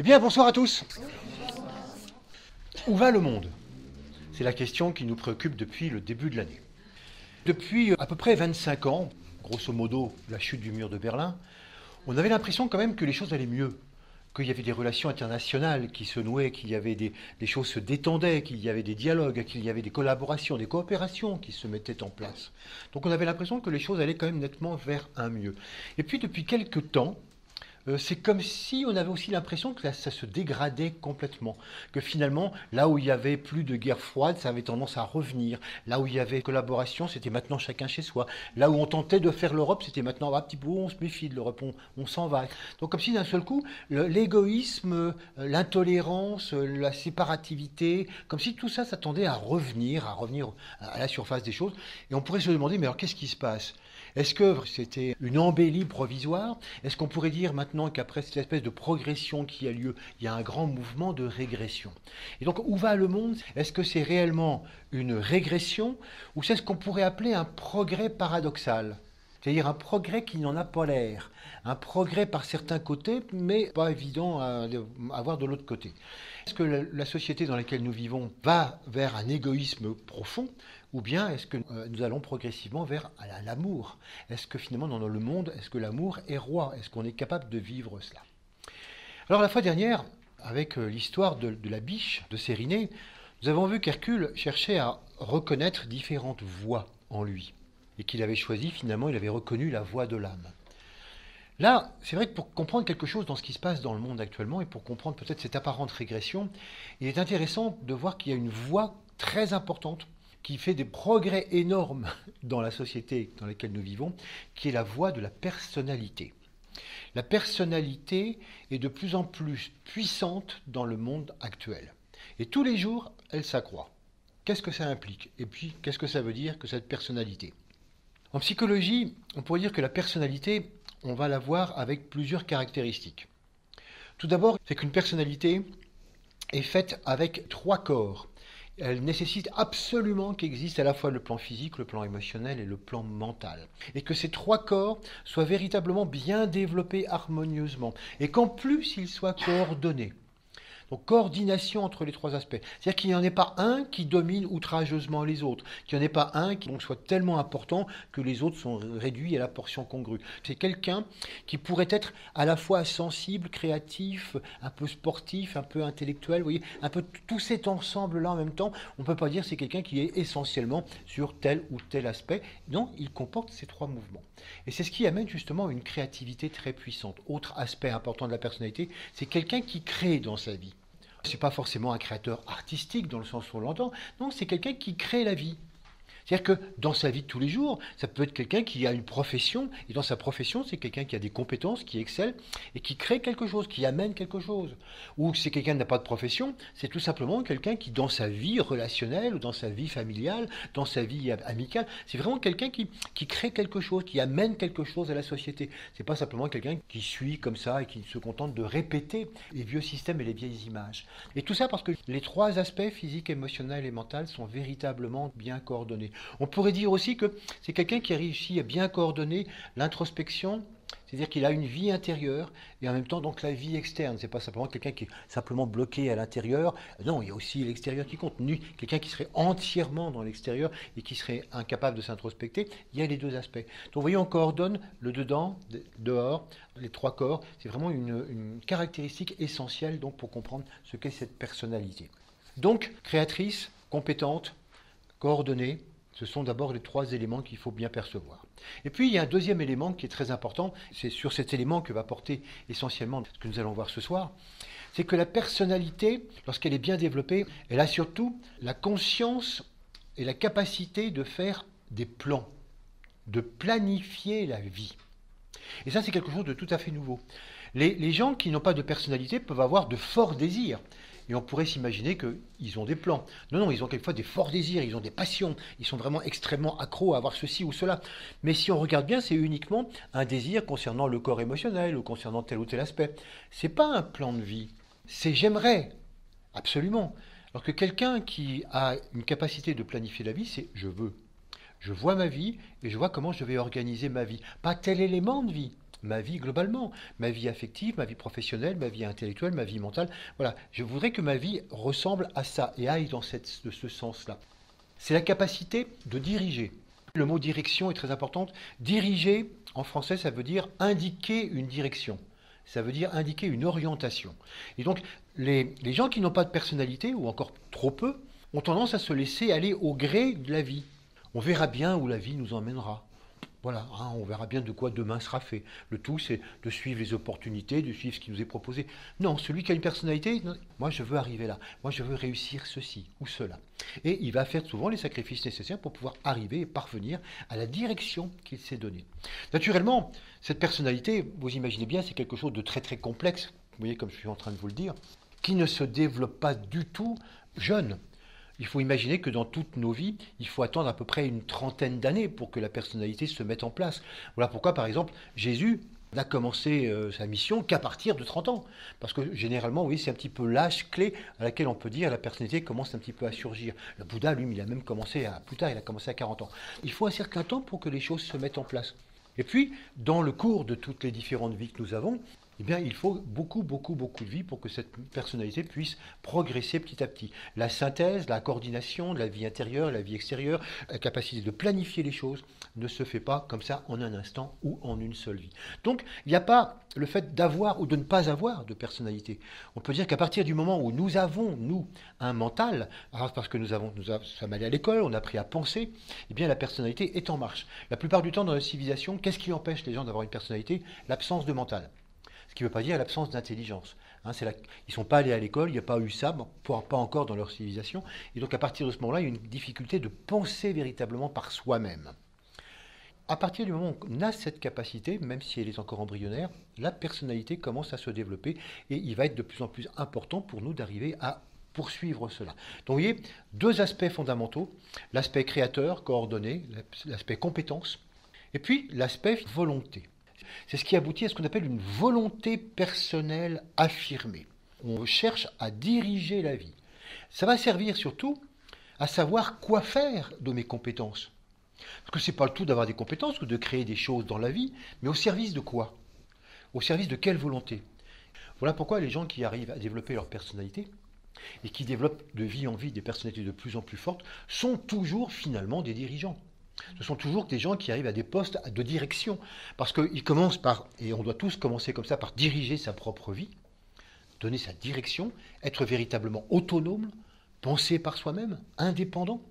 Eh bien, bonsoir à tous. Où va le monde? C'est la question qui nous préoccupe depuis le début de l'année. Depuis à peu près 25 ans, grosso modo la chute du mur de Berlin, on avait l'impression quand même que les choses allaient mieux, qu'il y avait des relations internationales qui se nouaient, qu'il y avait des choses se détendaient, qu'il y avait des dialogues, qu'il y avait des collaborations, des coopérations qui se mettaient en place. Donc on avait l'impression que les choses allaient quand même nettement vers un mieux. Et puis depuis quelques temps, c'est comme si on avait aussi l'impression que ça se dégradait complètement. Que finalement, là où il y avait plus de guerre froide, ça avait tendance à revenir. Là où il y avait collaboration, c'était maintenant chacun chez soi. Là où on tentait de faire l'Europe, c'était maintenant un petit peu, on se méfie de l'Europe, on s'en va. Donc comme si d'un seul coup, l'égoïsme, l'intolérance, la séparativité, comme si tout ça, ça tendait à revenir à la surface des choses. Et on pourrait se demander, mais alors qu'est-ce qui se passe? Est-ce que c'était une embellie provisoire? Est-ce qu'on pourrait dire maintenant qu'après cette espèce de progression qui a lieu, il y a un grand mouvement de régression? Et donc, où va le monde? Est-ce que c'est réellement une régression ou c'est ce qu'on pourrait appeler un progrès paradoxal? C'est-à-dire un progrès qui n'en a pas l'air. Un progrès par certains côtés, mais pas évident à avoir de l'autre côté. Est-ce que la société dans laquelle nous vivons va vers un égoïsme profond, ou bien est-ce que nous allons progressivement vers l'amour? Est-ce que finalement dans le monde, est-ce que l'amour est roi? Est-ce qu'on est capable de vivre cela? Alors la fois dernière, avec l'histoire de la biche de Cérinée, nous avons vu qu'Hercule cherchait à reconnaître différentes voix en lui, et qu'il avait choisi finalement, il avait reconnu la voix de l'âme. Là, c'est vrai que pour comprendre quelque chose dans ce qui se passe dans le monde actuellement, et pour comprendre peut-être cette apparente régression, il est intéressant de voir qu'il y a une voix très importante qui fait des progrès énormes dans la société dans laquelle nous vivons, qui est la voix de la personnalité. La personnalité est de plus en plus puissante dans le monde actuel. Et tous les jours, elle s'accroît. Qu'est-ce que ça implique? Et puis, qu'est-ce que ça veut dire que cette personnalité? En psychologie, on pourrait dire que la personnalité, on va la voir avec plusieurs caractéristiques. Tout d'abord, c'est qu'une personnalité est faite avec 3 corps. Elle nécessite absolument qu'existe à la fois le plan physique, le plan émotionnel et le plan mental. Et que ces 3 corps soient véritablement bien développés harmonieusement. Et qu'en plus, ils soient coordonnés. Donc coordination entre les 3 aspects. C'est-à-dire qu'il n'y en ait pas un qui domine outrageusement les autres, qu'il n'y en ait pas un qui donc soit tellement important que les autres sont réduits à la portion congrue. C'est quelqu'un qui pourrait être à la fois sensible, créatif, un peu sportif, un peu intellectuel, vous voyez, un peu tout cet ensemble-là en même temps. On ne peut pas dire que c'est quelqu'un qui est essentiellement sur tel ou tel aspect. Non, il comporte ces 3 mouvements. Et c'est ce qui amène justement une créativité très puissante. Autre aspect important de la personnalité, c'est quelqu'un qui crée dans sa vie. C'est pas forcément un créateur artistique dans le sens où on l'entend, non, c'est quelqu'un qui crée la vie. C'est-à-dire que dans sa vie de tous les jours, ça peut être quelqu'un qui a une profession, et dans sa profession, c'est quelqu'un qui a des compétences, qui excelle, et qui crée quelque chose, qui amène quelque chose. Ou c'est quelqu'un qui n'a pas de profession, c'est tout simplement quelqu'un qui, dans sa vie relationnelle, ou dans sa vie familiale, dans sa vie amicale, c'est vraiment quelqu'un qui crée quelque chose, qui amène quelque chose à la société. C'est pas simplement quelqu'un qui suit comme ça et qui se contente de répéter les vieux systèmes et les vieilles images. Et tout ça parce que les 3 aspects, physique, émotionnel et mental, sont véritablement bien coordonnés. On pourrait dire aussi que c'est quelqu'un qui a réussi à bien coordonner l'introspection, c'est-à-dire qu'il a une vie intérieure et en même temps donc la vie externe. C'est pas simplement quelqu'un qui est simplement bloqué à l'intérieur. Non, il y a aussi l'extérieur qui compte. Quelqu'un qui serait entièrement dans l'extérieur et qui serait incapable de s'introspecter. Il y a les 2 aspects. Donc vous voyez, on coordonne le dedans, dehors, les 3 corps. C'est vraiment une caractéristique essentielle donc pour comprendre ce qu'est cette personnalité. Donc créatrice, compétente, coordonnée. Ce sont d'abord les 3 éléments qu'il faut bien percevoir. Et puis il y a un deuxième élément qui est très important, c'est sur cet élément que va porter essentiellement ce que nous allons voir ce soir, c'est que la personnalité, lorsqu'elle est bien développée, elle a surtout la conscience et la capacité de faire des plans, de planifier la vie. Et ça, c'est quelque chose de tout à fait nouveau. Les gens qui n'ont pas de personnalité peuvent avoir de forts désirs. Et on pourrait s'imaginer qu'ils ont des plans. Non, ils ont quelquefois des forts désirs, ils ont des passions, ils sont vraiment extrêmement accros à avoir ceci ou cela. Mais si on regarde bien, c'est uniquement un désir concernant le corps émotionnel ou concernant tel ou tel aspect. C'est pas un plan de vie, c'est j'aimerais, absolument. Alors que quelqu'un qui a une capacité de planifier la vie, c'est je veux. Je vois ma vie et je vois comment je vais organiser ma vie. Pas tel élément de vie, ma vie globalement, ma vie affective, ma vie professionnelle, ma vie intellectuelle, ma vie mentale. Voilà, je voudrais que ma vie ressemble à ça et aille dans ce sens-là. C'est la capacité de diriger. Le mot direction est très important. Diriger, en français, ça veut dire indiquer une direction. Ça veut dire indiquer une orientation. Et donc, les gens qui n'ont pas de personnalité, ou encore trop peu, ont tendance à se laisser aller au gré de la vie. On verra bien où la vie nous emmènera. Voilà, hein, on verra bien de quoi demain sera fait. Le tout, c'est de suivre les opportunités, de suivre ce qui nous est proposé. Non, celui qui a une personnalité, non, moi je veux arriver là, moi je veux réussir ceci ou cela. Et il va faire souvent les sacrifices nécessaires pour pouvoir arriver et parvenir à la direction qu'il s'est donnée. Naturellement, cette personnalité, vous imaginez bien, c'est quelque chose de très très complexe, vous voyez comme je suis en train de vous le dire, qui ne se développe pas du tout jeune. Il faut imaginer que dans toutes nos vies, il faut attendre à peu près une trentaine d'années pour que la personnalité se mette en place. Voilà pourquoi, par exemple, Jésus n'a commencé sa mission qu'à partir de 30 ans. Parce que généralement, oui, c'est un petit peu l'âge clé à laquelle on peut dire la personnalité commence un petit peu à surgir. Le Bouddha, lui, il a même commencé plus tard, il a commencé à 40 ans. Il faut un certain temps pour que les choses se mettent en place. Et puis, dans le cours de toutes les différentes vies que nous avons, eh bien, il faut beaucoup de vie pour que cette personnalité puisse progresser petit à petit. La synthèse, la coordination de la vie intérieure, la vie extérieure, la capacité de planifier les choses ne se fait pas comme ça en un instant ou en une seule vie. Donc, il n'y a pas le fait d'avoir ou de ne pas avoir de personnalité. On peut dire qu'à partir du moment où nous avons, nous, un mental, parce que nous sommes allés à l'école, on a appris à penser, eh bien, la personnalité est en marche. La plupart du temps, dans la civilisation, qu'est-ce qui empêche les gens d'avoir une personnalité? L'absence de mental. Ce qui ne veut pas dire l'absence d'intelligence. Hein, ils ne sont pas allés à l'école, il n'y a pas eu ça, pas encore dans leur civilisation. Et donc à partir de ce moment-là, il y a une difficulté de penser véritablement par soi-même. À partir du moment où on a cette capacité, même si elle est encore embryonnaire, la personnalité commence à se développer et il va être de plus en plus important pour nous d'arriver à poursuivre cela. Donc vous voyez, deux aspects fondamentaux, l'aspect créateur, coordonné, l'aspect compétence, et puis l'aspect volonté. C'est ce qui aboutit à ce qu'on appelle une volonté personnelle affirmée. On cherche à diriger la vie. Ça va servir surtout à savoir quoi faire de mes compétences. Parce que ce n'est pas le tout d'avoir des compétences ou de créer des choses dans la vie, mais au service de quoi? Au service de quelle volonté? Voilà pourquoi les gens qui arrivent à développer leur personnalité et qui développent de vie en vie des personnalités de plus en plus fortes sont toujours finalement des dirigeants. Ce sont toujours des gens qui arrivent à des postes de direction. Parce qu'ils commencent par, et on doit tous commencer comme ça, par diriger sa propre vie, donner sa direction, être véritablement autonome, penser par soi-même, indépendant.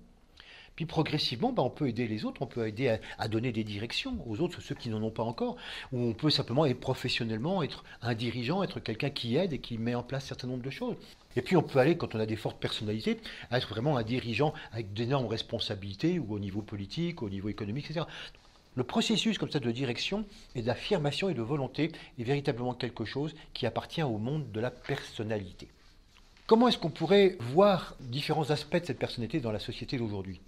Puis progressivement, on peut aider les autres, on peut aider à donner des directions aux autres, ceux qui n'en ont pas encore, ou on peut simplement être professionnellement, être un dirigeant, être quelqu'un qui aide et qui met en place un certain nombre de choses. Et puis on peut aller, quand on a des fortes personnalités, à être vraiment un dirigeant avec d'énormes responsabilités, ou au niveau politique, au niveau économique, etc. Le processus comme ça de direction et d'affirmation et de volonté est véritablement quelque chose qui appartient au monde de la personnalité. Comment est-ce qu'on pourrait voir différents aspects de cette personnalité dans la société d'aujourd'hui?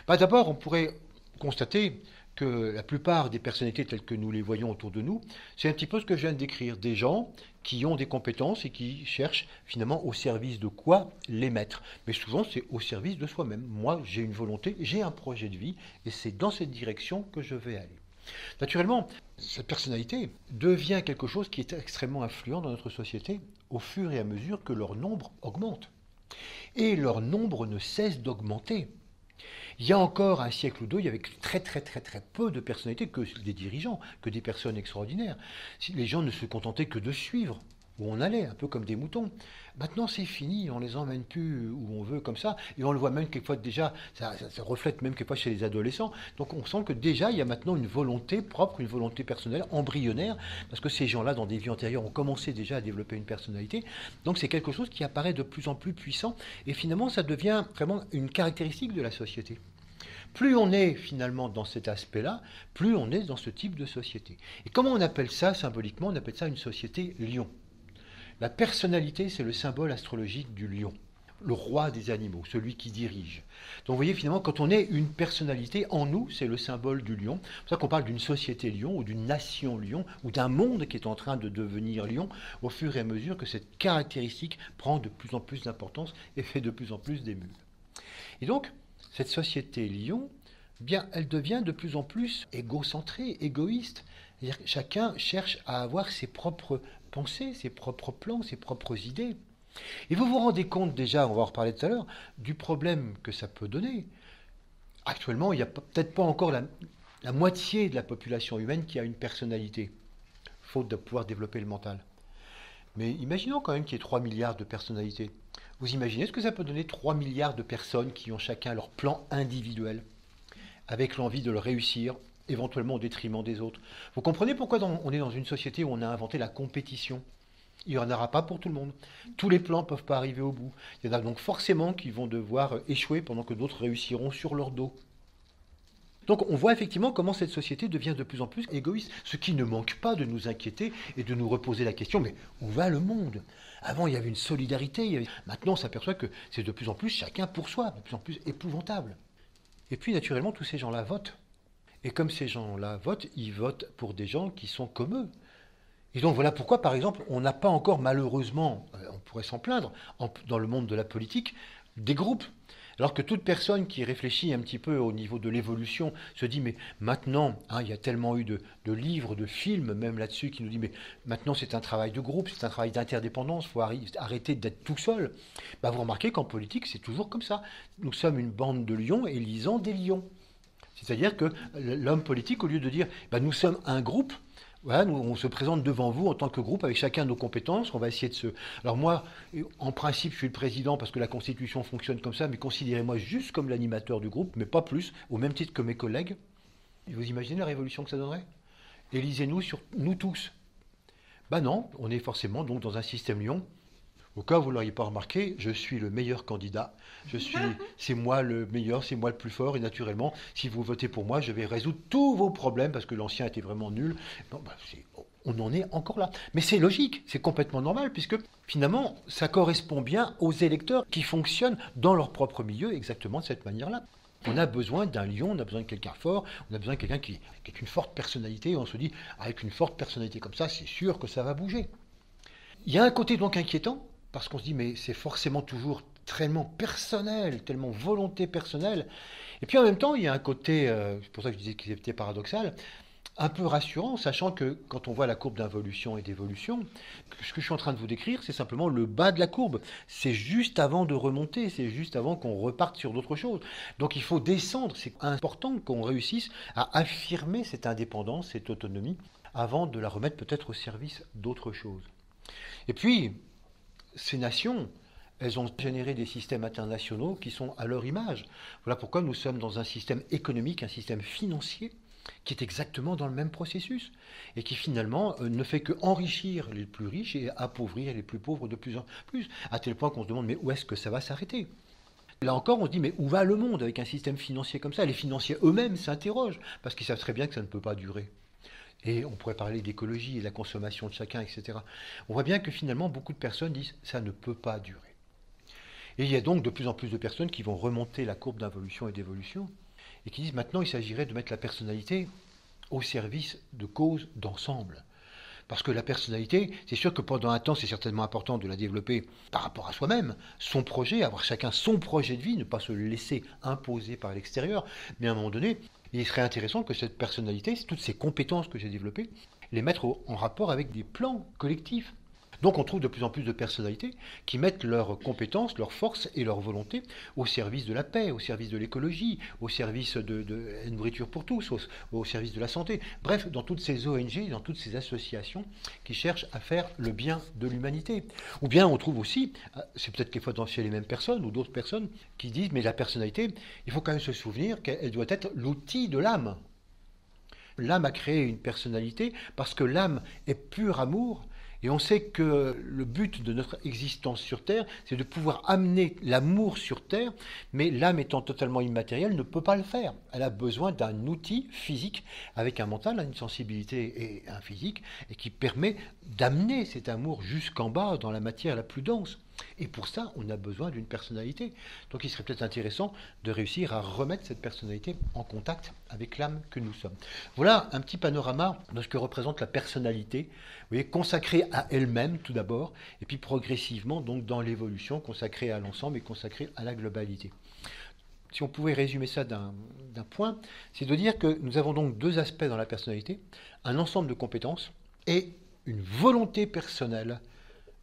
D'abord, on pourrait constater que la plupart des personnalités telles que nous les voyons autour de nous, c'est un petit peu ce que je viens de décrire, des gens qui ont des compétences et qui cherchent finalement au service de quoi les mettre. Mais souvent, c'est au service de soi-même. Moi, j'ai une volonté, j'ai un projet de vie et c'est dans cette direction que je vais aller. Naturellement, cette personnalité devient quelque chose qui est extrêmement influent dans notre société au fur et à mesure que leur nombre augmente. Et leur nombre ne cesse d'augmenter. Il y a encore un siècle ou deux, il y avait très peu de personnalités, que des dirigeants, que des personnes extraordinaires. Les gens ne se contentaient que de suivre où on allait, un peu comme des moutons. Maintenant, c'est fini, on les emmène plus où on veut comme ça, et on le voit même quelquefois déjà, ça reflète même quelquefois chez les adolescents. Donc on sent que déjà, il y a maintenant une volonté propre, une volonté personnelle, embryonnaire, parce que ces gens-là, dans des vies antérieures, ont commencé déjà à développer une personnalité. Donc c'est quelque chose qui apparaît de plus en plus puissant, et finalement, ça devient vraiment une caractéristique de la société. Plus on est finalement dans cet aspect-là, plus on est dans ce type de société. Et comment on appelle ça symboliquement? On appelle ça une société lion. La personnalité, c'est le symbole astrologique du lion, le roi des animaux, celui qui dirige. Donc vous voyez, finalement, quand on est une personnalité, en nous, c'est le symbole du lion. C'est pour ça qu'on parle d'une société lion, ou d'une nation lion, ou d'un monde qui est en train de devenir lion, au fur et à mesure que cette caractéristique prend de plus en plus d'importance et fait de plus en plus d'émule. Et donc, cette société lion, bien, elle devient de plus en plus égocentrée, égoïste. C'est-à-dire que chacun cherche à avoir ses propres pensées, ses propres plans, ses propres idées. Et vous vous rendez compte déjà, on va en reparler tout à l'heure, du problème que ça peut donner. Actuellement, il n'y a peut-être pas encore la moitié de la population humaine qui a une personnalité, faute de pouvoir développer le mental. Mais imaginons quand même qu'il y ait 3 milliards de personnalités. Vous imaginez ce que ça peut donner 3 milliards de personnes qui ont chacun leur plan individuel, avec l'envie de le réussir, éventuellement au détriment des autres. Vous comprenez pourquoi on est dans une société où on a inventé la compétition? Il n'y en aura pas pour tout le monde. Tous les plans ne peuvent pas arriver au bout. Il y en a donc forcément qui vont devoir échouer pendant que d'autres réussiront sur leur dos. Donc on voit effectivement comment cette société devient de plus en plus égoïste, ce qui ne manque pas de nous inquiéter et de nous reposer la question, mais où va le monde? Avant il y avait une solidarité, maintenant on s'aperçoit que c'est de plus en plus chacun pour soi, de plus en plus épouvantable. Et puis naturellement tous ces gens-là votent. Et comme ces gens-là votent, ils votent pour des gens qui sont comme eux. Et donc voilà pourquoi, par exemple, on n'a pas encore malheureusement, on pourrait s'en plaindre, dans le monde de la politique, des groupes. Alors que toute personne qui réfléchit un petit peu au niveau de l'évolution se dit, mais maintenant, il y a tellement eu de livres, de films même là-dessus qui nous disent, mais maintenant c'est un travail de groupe, c'est un travail d'interdépendance, il faut arrêter d'être tout seul. Bah, vous remarquez qu'en politique, c'est toujours comme ça. Nous sommes une bande de lions élisant des lions. C'est-à-dire que l'homme politique, au lieu de dire, nous sommes un groupe, voilà, on se présente devant vous en tant que groupe avec chacun nos compétences. On va essayer de se. Alors moi, en principe, je suis le président parce que la Constitution fonctionne comme ça, mais considérez-moi juste comme l'animateur du groupe, mais pas plus, au même titre que mes collègues. Et vous imaginez la révolution que ça donnerait? Élisez-nous sur nous tous. Non, on est forcément donc dans un système lion. Au cas où vous ne l'auriez pas remarqué, je suis le meilleur candidat. C'est moi le meilleur, c'est moi le plus fort. Et naturellement, si vous votez pour moi, je vais résoudre tous vos problèmes parce que l'ancien était vraiment nul. On en est encore là. Mais c'est logique, c'est complètement normal puisque finalement, ça correspond bien aux électeurs qui fonctionnent dans leur propre milieu exactement de cette manière-là. On a besoin d'un lion, on a besoin de quelqu'un fort, on a besoin de quelqu'un qui a une forte personnalité. Et on se dit, avec une forte personnalité comme ça, c'est sûr que ça va bouger. Il y a un côté donc inquiétant. Parce qu'on se dit, mais c'est forcément toujours tellement personnel, tellement volonté personnelle. Et puis en même temps, il y a un côté, c'est pour ça que je disais que c'était paradoxal, un peu rassurant, sachant que quand on voit la courbe d'involution et d'évolution, ce que je suis en train de vous décrire, c'est simplement le bas de la courbe. C'est juste avant de remonter, c'est juste avant qu'on reparte sur d'autres choses. Donc il faut descendre, c'est important qu'on réussisse à affirmer cette indépendance, cette autonomie, avant de la remettre peut-être au service d'autres choses. Et puis, ces nations, elles ont généré des systèmes internationaux qui sont à leur image. Voilà pourquoi nous sommes dans un système économique, un système financier, qui est exactement dans le même processus, et qui finalement ne fait qu'enrichir les plus riches et appauvrir les plus pauvres de plus en plus, à tel point qu'on se demande mais où est-ce que ça va s'arrêter? Là encore, on se dit mais où va le monde avec un système financier comme ça? Les financiers eux-mêmes s'interrogent, parce qu'ils savent très bien que ça ne peut pas durer. Et on pourrait parler d'écologie et de la consommation de chacun, etc. On voit bien que finalement, beaucoup de personnes disent « ça ne peut pas durer ». Et il y a donc de plus en plus de personnes qui vont remonter la courbe d'involution et d'évolution, et qui disent maintenant, il s'agirait de mettre la personnalité au service de causes d'ensemble. Parce que la personnalité, c'est sûr que pendant un temps, c'est certainement important de la développer par rapport à soi-même, son projet, avoir chacun son projet de vie, ne pas se laisser imposer par l'extérieur, mais à un moment donné, il serait intéressant que cette personnalité, toutes ces compétences que j'ai développées, les mettre en rapport avec des plans collectifs. Donc on trouve de plus en plus de personnalités qui mettent leurs compétences, leurs forces et leur volonté au service de la paix, au service de l'écologie, au service de la nourriture pour tous, au service de la santé. Bref, dans toutes ces ONG, dans toutes ces associations qui cherchent à faire le bien de l'humanité. Ou bien on trouve aussi, c'est peut-être quelquefois chez les mêmes personnes ou d'autres personnes qui disent mais la personnalité, il faut quand même se souvenir qu'elle doit être l'outil de l'âme. L'âme a créé une personnalité parce que l'âme est pur amour. Et on sait que le but de notre existence sur Terre, c'est de pouvoir amener l'amour sur Terre, mais l'âme étant totalement immatérielle ne peut pas le faire. Elle a besoin d'un outil physique avec un mental, une sensibilité et un physique, et qui permet d'amener cet amour jusqu'en bas, dans la matière la plus dense. Et pour ça, on a besoin d'une personnalité. Donc il serait peut-être intéressant de réussir à remettre cette personnalité en contact avec l'âme que nous sommes. Voilà un petit panorama de ce que représente la personnalité, vous voyez, consacrée à elle-même tout d'abord, et puis progressivement donc dans l'évolution, consacrée à l'ensemble et consacrée à la globalité. si on pouvait résumer ça d'un point, c'est de dire que nous avons donc deux aspects dans la personnalité, un ensemble de compétences et une volonté personnelle,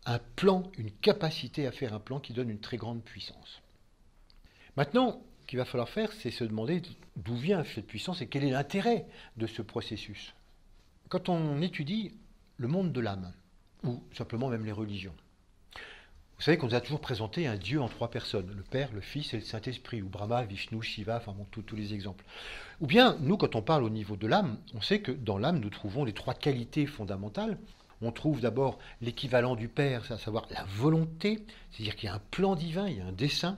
un plan, une capacité à faire un plan qui donne une très grande puissance. Maintenant, ce qu'il va falloir faire, c'est se demander d'où vient cette puissance et quel est l'intérêt de ce processus. Quand on étudie le monde de l'âme, ou simplement même les religions, vous savez qu'on nous a toujours présenté un Dieu en trois personnes, le Père, le Fils et le Saint-Esprit, ou Brahma, Vishnu, Shiva, enfin bon, tous les exemples. Ou bien, nous, quand on parle au niveau de l'âme, on sait que dans l'âme, nous trouvons les trois qualités fondamentales. On trouve d'abord l'équivalent du Père, à savoir la volonté, c'est-à-dire qu'il y a un plan divin, il y a un dessein.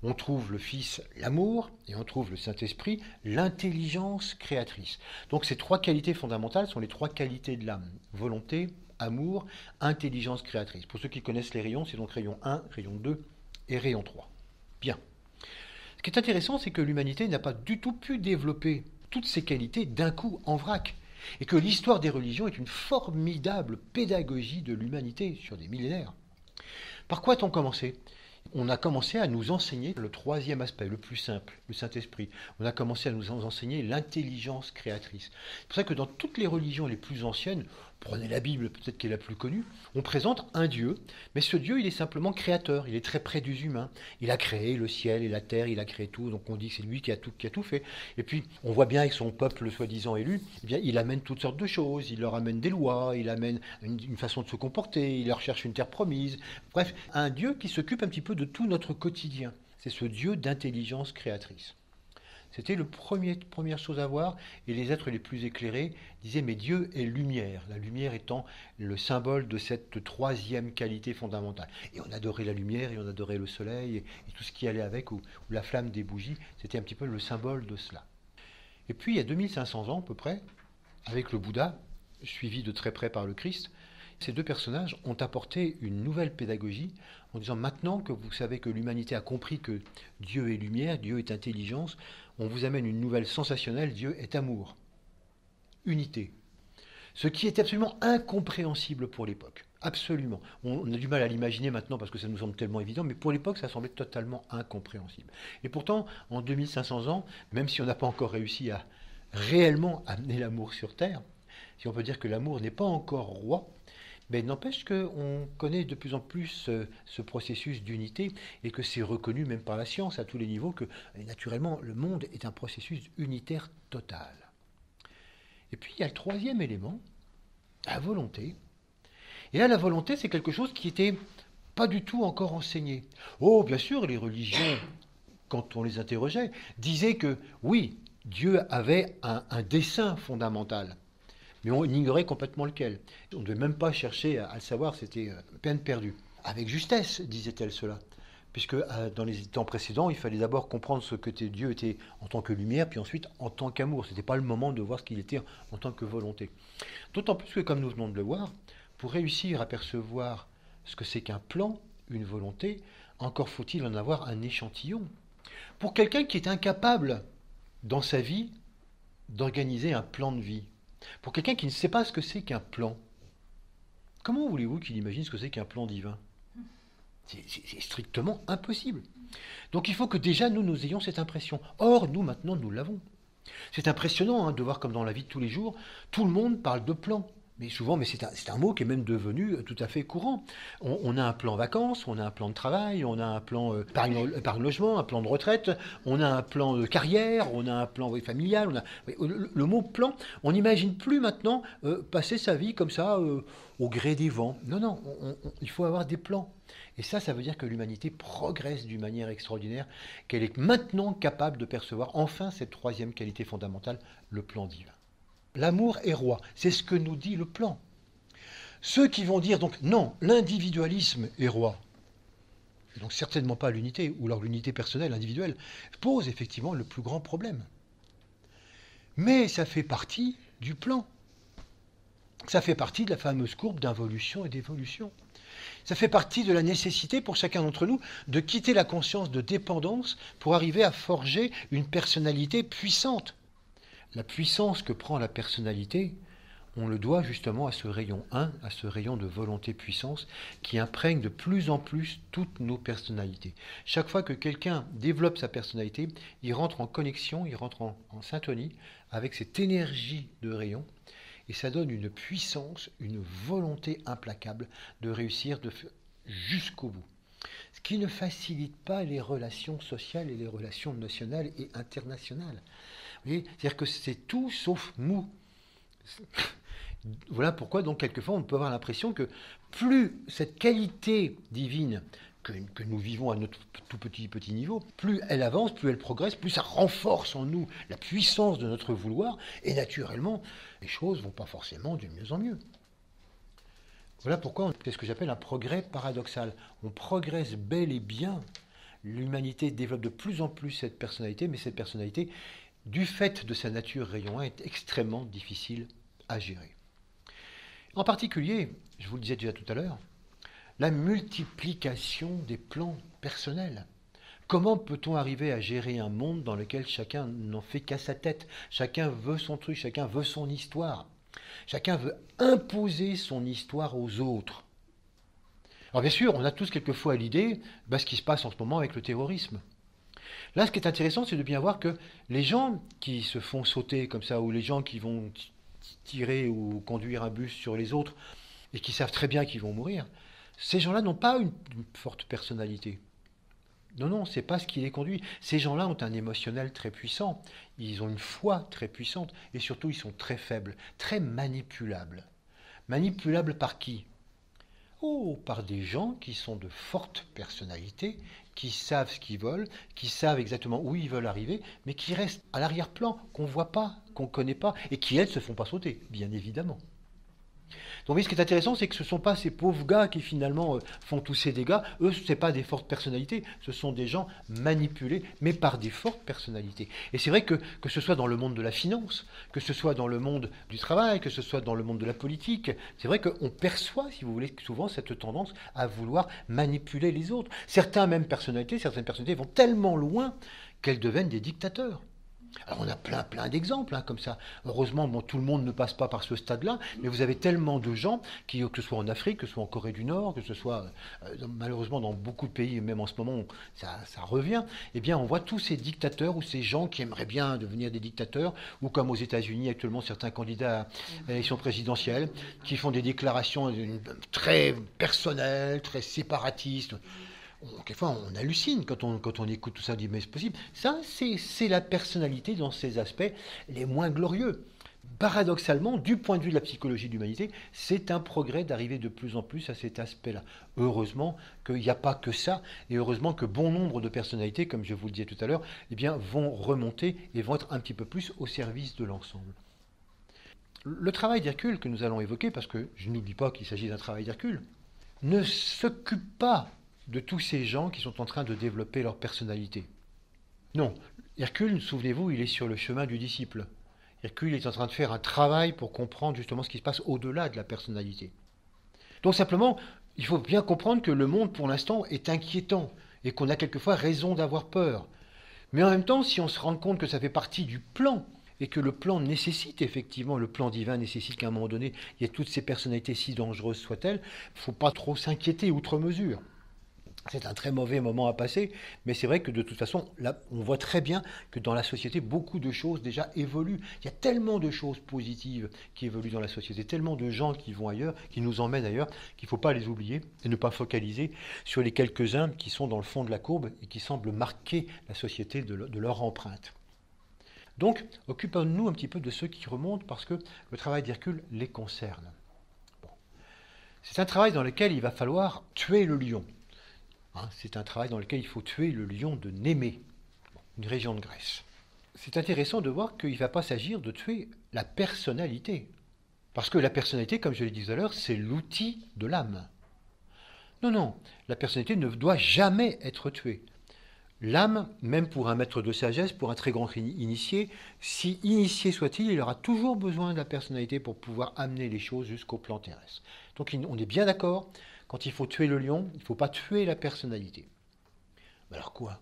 On trouve le Fils, l'amour, et on trouve le Saint-Esprit, l'intelligence créatrice. Donc ces trois qualités fondamentales sont les trois qualités de l'âme, volonté, amour, intelligence créatrice. Pour ceux qui connaissent les rayons, c'est donc rayon 1, rayon 2 et rayon 3. Bien. Ce qui est intéressant, c'est que l'humanité n'a pas du tout pu développer toutes ces qualités d'un coup en vrac. Et que l'histoire des religions est une formidable pédagogie de l'humanité sur des millénaires. Par quoi a-t-on commencé ? On a commencé à nous enseigner le troisième aspect, le plus simple, le Saint-Esprit. On a commencé à nous enseigner l'intelligence créatrice. C'est pour ça que dans toutes les religions les plus anciennes, prenez la Bible, peut-être qui est la plus connue, on présente un Dieu, mais ce Dieu, il est simplement créateur, il est très près des humains. Il a créé le ciel et la terre, il a créé tout, donc on dit que c'est lui qui a tout fait. Et puis, on voit bien avec son peuple soi-disant élu, eh bien, il amène toutes sortes de choses, il leur amène des lois, il amène une façon de se comporter, il leur cherche une terre promise. Bref, un Dieu qui s'occupe un petit peu de tout notre quotidien. C'est ce Dieu d'intelligence créatrice. C'était la première chose à voir, et les êtres les plus éclairés disaient mais Dieu est lumière, la lumière étant le symbole de cette troisième qualité fondamentale. Et on adorait la lumière, et on adorait le soleil, et tout ce qui allait avec, ou la flamme des bougies, c'était un petit peu le symbole de cela. Et puis il y a 2500 ans à peu près, avec le Bouddha, suivi de très près par le Christ, ces deux personnages ont apporté une nouvelle pédagogie en disant maintenant que vous savez que l'humanité a compris que Dieu est lumière, Dieu est intelligence, on vous amène une nouvelle sensationnelle, Dieu est amour, unité. Ce qui est absolument incompréhensible pour l'époque. Absolument. On a du mal à l'imaginer maintenant parce que ça nous semble tellement évident, mais pour l'époque, ça semblait totalement incompréhensible. Et pourtant, en 2500 ans, même si on n'a pas encore réussi à réellement amener l'amour sur Terre, si on peut dire que l'amour n'est pas encore roi, mais n'empêche qu'on connaît de plus en plus ce processus d'unité et que c'est reconnu même par la science à tous les niveaux que naturellement le monde est un processus unitaire total. Et puis il y a le troisième élément, la volonté. Et là la volonté c'est quelque chose qui n'était pas du tout encore enseigné. Oh bien sûr les religions, quand on les interrogeait, disaient que oui, Dieu avait un dessein fondamental. Mais on ignorait complètement lequel. On ne devait même pas chercher à le savoir, c'était peine perdue. Avec justesse, disait-elle cela, puisque dans les temps précédents, il fallait d'abord comprendre ce que Dieu était en tant que lumière, puis ensuite en tant qu'amour. Ce n'était pas le moment de voir ce qu'il était en tant que volonté. D'autant plus que, comme nous venons de le voir, pour réussir à percevoir ce que c'est qu'un plan, une volonté, encore faut-il en avoir un échantillon. Pour quelqu'un qui est incapable, dans sa vie, d'organiser un plan de vie, pour quelqu'un qui ne sait pas ce que c'est qu'un plan, comment voulez-vous qu'il imagine ce que c'est qu'un plan divin ? C'est strictement impossible. Donc il faut que déjà nous ayons cette impression. Or, nous maintenant, nous l'avons. C'est impressionnant de voir comme dans la vie de tous les jours, tout le monde parle de plan. Mais souvent, c'est un mot qui est même devenu tout à fait courant. On a un plan vacances, on a un plan de travail, on a un plan épargne logement, un plan de retraite, on a un plan de carrière, on a un plan familial. Le mot plan, on n'imagine plus maintenant passer sa vie comme ça au gré des vents. Non, il faut avoir des plans. Et ça veut dire que l'humanité progresse d'une manière extraordinaire, qu'elle est maintenant capable de percevoir enfin cette troisième qualité fondamentale, le plan divin. L'amour est roi, c'est ce que nous dit le plan. Ceux qui vont dire donc non, l'individualisme est roi, et donc certainement pas l'unité, ou alors l'unité personnelle, individuelle, pose effectivement le plus grand problème. Mais ça fait partie du plan. Ça fait partie de la fameuse courbe d'involution et d'évolution. Ça fait partie de la nécessité pour chacun d'entre nous de quitter la conscience de dépendance pour arriver à forger une personnalité puissante. La puissance que prend la personnalité, on le doit justement à ce rayon 1, à ce rayon de volonté-puissance qui imprègne de plus en plus toutes nos personnalités. Chaque fois que quelqu'un développe sa personnalité, il rentre en connexion, il rentre en syntonie avec cette énergie de rayon et ça donne une puissance, une volonté implacable de réussir jusqu'au bout. Ce qui ne facilite pas les relations sociales et les relations nationales et internationales. Vous voyez, c'est-à-dire que c'est tout sauf mou. Voilà pourquoi, donc, quelquefois, on peut avoir l'impression que plus cette qualité divine que nous vivons à notre tout petit niveau, plus elle avance, plus elle progresse, plus ça renforce en nous la puissance de notre vouloir, et naturellement, les choses ne vont pas forcément de mieux en mieux. Voilà pourquoi c'est ce que j'appelle un progrès paradoxal. On progresse bel et bien. L'humanité développe de plus en plus cette personnalité, mais cette personnalité, du fait de sa nature rayon 1, est extrêmement difficile à gérer. En particulier, je vous le disais déjà tout à l'heure, la multiplication des plans personnels. Comment peut-on arriver à gérer un monde dans lequel chacun n'en fait qu'à sa tête? Chacun veut son truc, chacun veut son histoire. Chacun veut imposer son histoire aux autres. Alors bien sûr, on a tous quelquefois l'idée ce qui se passe en ce moment avec le terrorisme. Là, ce qui est intéressant, c'est de bien voir que les gens qui se font sauter comme ça, ou les gens qui vont tirer ou conduire un bus sur les autres, et qui savent très bien qu'ils vont mourir, ces gens-là n'ont pas une forte personnalité. Non, c'est pas ce qui les conduit. Ces gens-là ont un émotionnel très puissant, ils ont une foi très puissante, et surtout ils sont très faibles, très manipulables. Manipulables par qui? Oh, par des gens qui sont de fortes personnalités, qui savent ce qu'ils veulent, qui savent exactement où ils veulent arriver, mais qui restent à l'arrière-plan, qu'on ne voit pas, qu'on ne connaît pas, et qui, elles, ne se font pas sauter, bien évidemment. Donc, vous voyez, ce qui est intéressant, c'est que ce ne sont pas ces pauvres gars qui, finalement, font tous ces dégâts. Eux, ce n'est pas des fortes personnalités. Ce sont des gens manipulés, mais par des fortes personnalités. Et c'est vrai que ce soit dans le monde de la finance, que ce soit dans le monde du travail, que ce soit dans le monde de la politique, c'est vrai qu'on perçoit, si vous voulez, souvent cette tendance à vouloir manipuler les autres. Certaines personnalités vont tellement loin qu'elles deviennent des dictateurs. Alors on a plein d'exemples comme ça. Heureusement, tout le monde ne passe pas par ce stade-là, mais vous avez tellement de gens, que ce soit en Afrique, que ce soit en Corée du Nord, que ce soit malheureusement dans beaucoup de pays, même en ce moment, ça revient, eh bien on voit tous ces dictateurs ou ces gens qui aimeraient bien devenir des dictateurs, ou comme aux États-Unis actuellement, certains candidats à l'élection présidentielle, qui font des déclarations très personnelles, très séparatistes. Quelquefois, on hallucine quand on écoute tout ça, on dit mais c'est possible. Ça, c'est la personnalité dans ses aspects les moins glorieux. Paradoxalement, du point de vue de la psychologie de l'humanité, c'est un progrès d'arriver de plus en plus à cet aspect-là. Heureusement qu'il n'y a pas que ça, et heureusement que bon nombre de personnalités, comme je vous le disais tout à l'heure, vont remonter et vont être un petit peu plus au service de l'ensemble. Le travail d'Hercule que nous allons évoquer, parce que je n'oublie pas qu'il s'agit d'un travail d'Hercule, ne s'occupe pas de tous ces gens qui sont en train de développer leur personnalité. Non, Hercule, souvenez-vous, il est sur le chemin du disciple. Hercule est en train de faire un travail pour comprendre justement ce qui se passe au-delà de la personnalité. Donc simplement, il faut bien comprendre que le monde pour l'instant est inquiétant et qu'on a quelquefois raison d'avoir peur. Mais en même temps, si on se rend compte que ça fait partie du plan et que le plan nécessite effectivement, le plan divin nécessite qu'à un moment donné, il y ait toutes ces personnalités, si dangereuses soient-elles, il ne faut pas trop s'inquiéter outre mesure. C'est un très mauvais moment à passer, mais c'est vrai que de toute façon, là, on voit très bien que dans la société, beaucoup de choses déjà évoluent. Il y a tellement de choses positives qui évoluent dans la société, tellement de gens qui vont ailleurs, qui nous emmènent ailleurs, qu'il ne faut pas les oublier et ne pas focaliser sur les quelques-uns qui sont dans le fond de la courbe et qui semblent marquer la société de leur empreinte. Donc, occupons-nous un petit peu de ceux qui remontent parce que le travail d'Hercule les concerne. Bon. C'est un travail dans lequel il va falloir tuer le lion. C'est un travail dans lequel il faut tuer le lion de Némée, une région de Grèce. C'est intéressant de voir qu'il ne va pas s'agir de tuer la personnalité. Parce que la personnalité, comme je l'ai dit tout à l'heure, c'est l'outil de l'âme. Non, la personnalité ne doit jamais être tuée. L'âme, même pour un maître de sagesse, pour un très grand initié, si initié soit-il, il aura toujours besoin de la personnalité pour pouvoir amener les choses jusqu'au plan terrestre. Donc on est bien d'accord. Quand il faut tuer le lion, il ne faut pas tuer la personnalité. Mais alors quoi?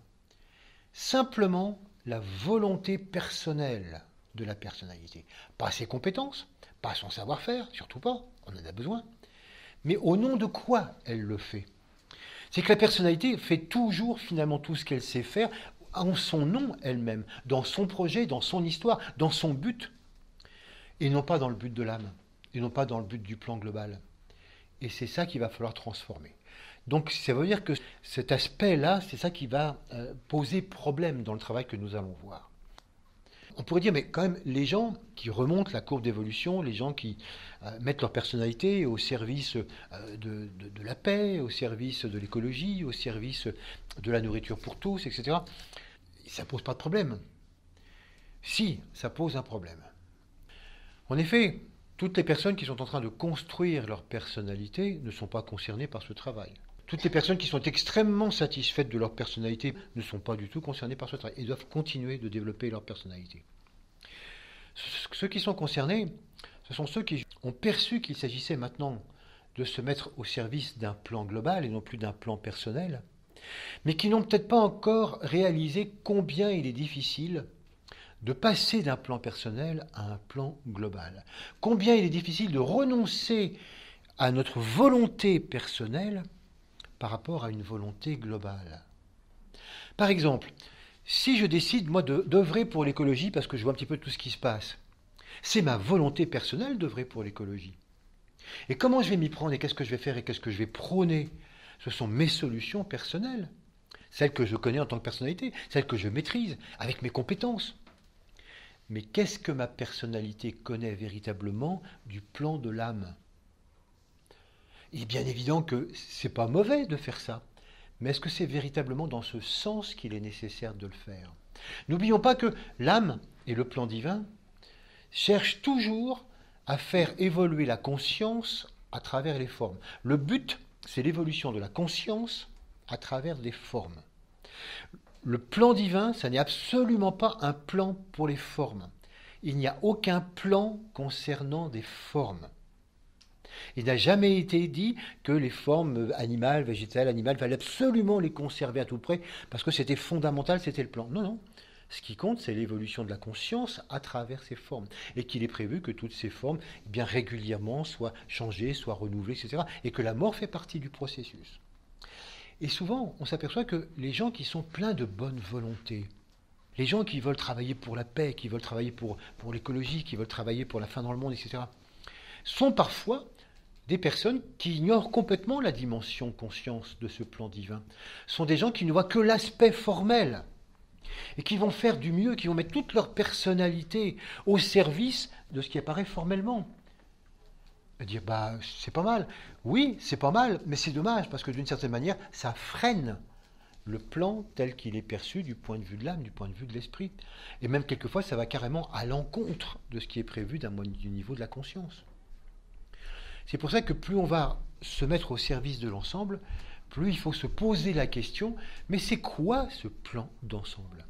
Simplement la volonté personnelle de la personnalité. Pas ses compétences, pas son savoir-faire, surtout pas, on en a besoin. Mais au nom de quoi elle le fait? C'est que la personnalité fait toujours finalement tout ce qu'elle sait faire en son nom elle-même, dans son projet, dans son histoire, dans son but, et non pas dans le but de l'âme, et non pas dans le but du plan global. Et c'est ça qu'il va falloir transformer. Donc ça veut dire que cet aspect-là, c'est ça qui va poser problème dans le travail que nous allons voir. On pourrait dire, mais quand même, les gens qui remontent la courbe d'évolution, les gens qui mettent leur personnalité au service de la paix, au service de l'écologie, au service de la nourriture pour tous, etc., ça ne pose pas de problème. Si, ça pose un problème. En effet, toutes les personnes qui sont en train de construire leur personnalité ne sont pas concernées par ce travail. Toutes les personnes qui sont extrêmement satisfaites de leur personnalité ne sont pas du tout concernées par ce travail et doivent continuer de développer leur personnalité. Ceux qui sont concernés, ce sont ceux qui ont perçu qu'il s'agissait maintenant de se mettre au service d'un plan global et non plus d'un plan personnel, mais qui n'ont peut-être pas encore réalisé combien il est difficile de passer d'un plan personnel à un plan global. Combien il est difficile de renoncer à notre volonté personnelle par rapport à une volonté globale. Par exemple, si je décide, moi, d'œuvrer pour l'écologie parce que je vois un petit peu tout ce qui se passe, c'est ma volonté personnelle d'œuvrer pour l'écologie. Et comment je vais m'y prendre et qu'est-ce que je vais faire et qu'est-ce que je vais prôner? Ce sont mes solutions personnelles, celles que je connais en tant que personnalité, celles que je maîtrise avec mes compétences. Mais qu'est-ce que ma personnalité connaît véritablement du plan de l'âme? Il est bien évident que c'est pas mauvais de faire ça. Mais est-ce que c'est véritablement dans ce sens qu'il est nécessaire de le faire? N'oublions pas que l'âme et le plan divin cherchent toujours à faire évoluer la conscience à travers les formes. Le but, c'est l'évolution de la conscience à travers des formes. Le plan divin, ça n'est absolument pas un plan pour les formes. Il n'y a aucun plan concernant des formes. Il n'a jamais été dit que les formes animales, végétales, il fallait absolument les conserver à tout prix parce que c'était fondamental, c'était le plan. Non, non. Ce qui compte, c'est l'évolution de la conscience à travers ces formes. Et qu'il est prévu que toutes ces formes, eh bien, régulièrement, soient changées, soient renouvelées, etc. Et que la mort fait partie du processus. Et souvent, on s'aperçoit que les gens qui sont pleins de bonne volonté, les gens qui veulent travailler pour la paix, qui veulent travailler pour l'écologie, qui veulent travailler pour la fin dans le monde, etc., sont parfois des personnes qui ignorent complètement la dimension conscience de ce plan divin. Ce sont des gens qui ne voient que l'aspect formel et qui vont faire du mieux, qui vont mettre toute leur personnalité au service de ce qui apparaît formellement. Et dire, c'est pas mal. Oui, c'est pas mal, mais c'est dommage, parce que d'une certaine manière, ça freine le plan tel qu'il est perçu du point de vue de l'âme, du point de vue de l'esprit. Et même quelquefois, ça va carrément à l'encontre de ce qui est prévu du niveau de la conscience. C'est pour ça que plus on va se mettre au service de l'ensemble, plus il faut se poser la question, mais c'est quoi ce plan d'ensemble?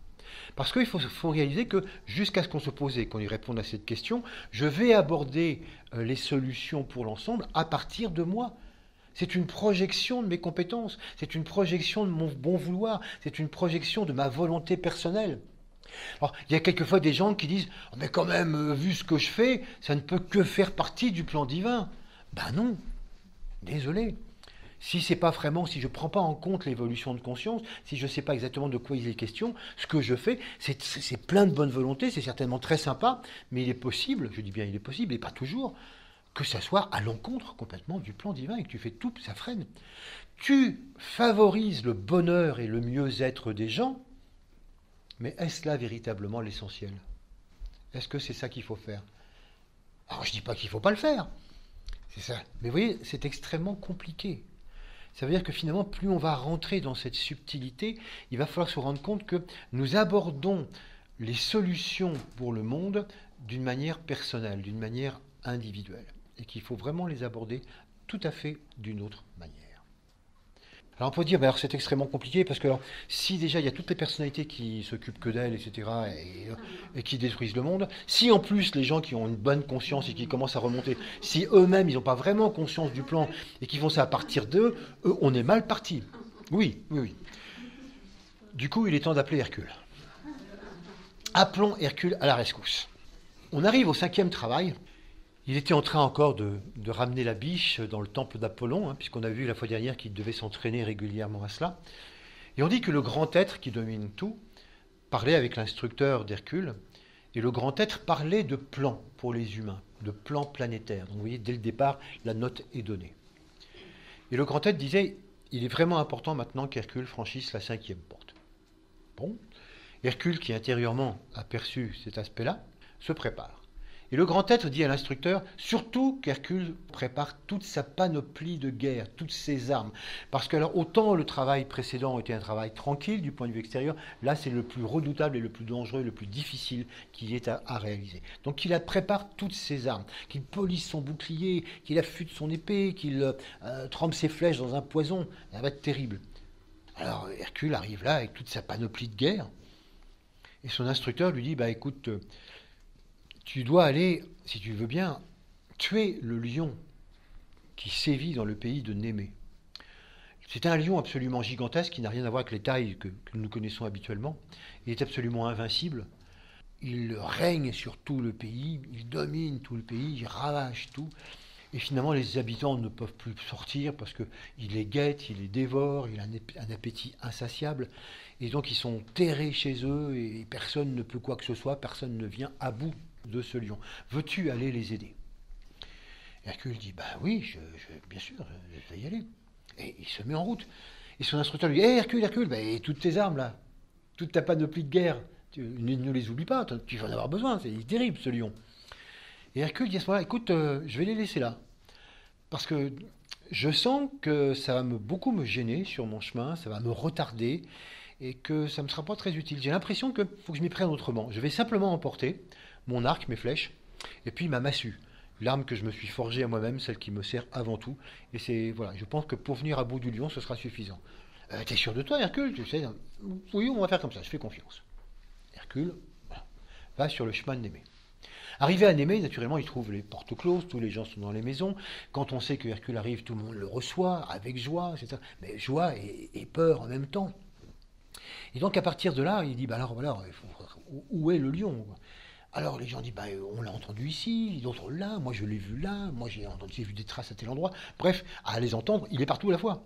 Parce qu'il faut réaliser que jusqu'à ce qu'on se pose et qu'on y réponde à cette question, je vais aborder les solutions pour l'ensemble à partir de moi. C'est une projection de mes compétences, c'est une projection de mon bon vouloir, c'est une projection de ma volonté personnelle. Alors, il y a quelquefois des gens qui disent « Mais quand même, vu ce que je fais, ça ne peut que faire partie du plan divin. » Ben non, désolé. Si c'est pas vraiment, si je ne prends pas en compte l'évolution de conscience, si je ne sais pas exactement de quoi il est question, ce que je fais, c'est plein de bonne volonté, c'est certainement très sympa, mais il est possible, je dis bien il est possible, et pas toujours, que ça soit à l'encontre complètement du plan divin et que tu fais tout, ça freine. Tu favorises le bonheur et le mieux-être des gens, mais est-ce là véritablement l'essentiel? Est-ce que c'est ça qu'il faut faire? Alors je ne dis pas qu'il ne faut pas le faire, c'est ça. Mais vous voyez, c'est extrêmement compliqué. Ça veut dire que finalement, plus on va rentrer dans cette subtilité, il va falloir se rendre compte que nous abordons les solutions pour le monde d'une manière personnelle, d'une manière individuelle. Et qu'il faut vraiment les aborder tout à fait d'une autre manière. Alors on peut dire, alors c'est extrêmement compliqué parce que alors, si déjà il y a toutes les personnalités qui s'occupent que d'elles, etc., et qui détruisent le monde, si en plus les gens qui ont une bonne conscience et qui commencent à remonter, si eux-mêmes ils n'ont pas vraiment conscience du plan et qu'ils font ça à partir d'eux, on est mal parti. Oui, oui, oui. Du coup, il est temps d'appeler Hercule. Appelons Hercule à la rescousse. On arrive au 5e travail Il était en train encore de ramener la biche dans le temple d'Apollon, hein, puisqu'on a vu la fois dernière qu'il devait s'entraîner régulièrement à cela. Et on dit que le grand être qui domine tout parlait avec l'instructeur d'Hercule, et le grand être parlait de plans pour les humains, de plans planétaires. Donc vous voyez, dès le départ, la note est donnée. Et le grand être disait, il est vraiment important maintenant qu'Hercule franchisse la 5e porte. Bon, Hercule, qui intérieurement a perçu cet aspect-là, se prépare. Et le grand être dit à l'instructeur, surtout qu'Hercule prépare toute sa panoplie de guerre, toutes ses armes. Parce que alors, autant le travail précédent était un travail tranquille du point de vue extérieur, là c'est le plus redoutable et le plus dangereux, le plus difficile qu'il y ait à réaliser. Donc il prépare toutes ses armes, qu'il polisse son bouclier, qu'il affûte son épée, qu'il trempe ses flèches dans un poison. Ça va être terrible. Alors Hercule arrive là avec toute sa panoplie de guerre, et son instructeur lui dit, bah écoute, tu dois aller, si tu veux bien, tuer le lion qui sévit dans le pays de Némée. C'est un lion absolument gigantesque qui n'a rien à voir avec les tailles que nous connaissons habituellement. Il est absolument invincible. Il règne sur tout le pays, il domine tout le pays, il ravage tout. Et finalement, les habitants ne peuvent plus sortir parce qu'il les guette, il les dévore, il a un appétit insatiable. Et donc, ils sont terrés chez eux et personne ne peut quoi que ce soit, personne ne vient à bout de ce lion. Veux-tu aller les aider? Hercule dit, bah oui, bien sûr, je vais y aller. Et il se met en route. Et son instructeur lui dit, hé Hercule, Hercule, bah, et toutes tes armes là, toute ta panoplie de guerre, ne les oublie pas, tu vas en avoir besoin, c'est terrible ce lion. Et Hercule dit à ce moment-là, écoute, je vais les laisser là. Parce que je sens que ça va beaucoup me gêner sur mon chemin, ça va me retarder, et que ça ne me sera pas très utile. J'ai l'impression qu'il faut que je m'y prenne autrement. Je vais simplement emporter mon arc, mes flèches, et puis ma massue, l'arme que je me suis forgée à moi-même, celle qui me sert avant tout. Et c'est voilà, je pense que pour venir à bout du lion, ce sera suffisant. T'es sûr de toi, Hercule? Tu sais, oui, on va faire comme ça, je fais confiance. Hercule va sur le chemin de Némée. Arrivé à Némée, naturellement, il trouve les portes closes, tous les gens sont dans les maisons. Quand on sait que Hercule arrive, tout le monde le reçoit avec joie, etc. Mais joie et peur en même temps. Et donc à partir de là, il dit, bah alors voilà, où est le lion? Alors les gens disent, bah, on l'a entendu ici, d'autres là, moi je l'ai vu là, moi j'ai vu des traces à tel endroit. Bref, à les entendre, il est partout à la fois.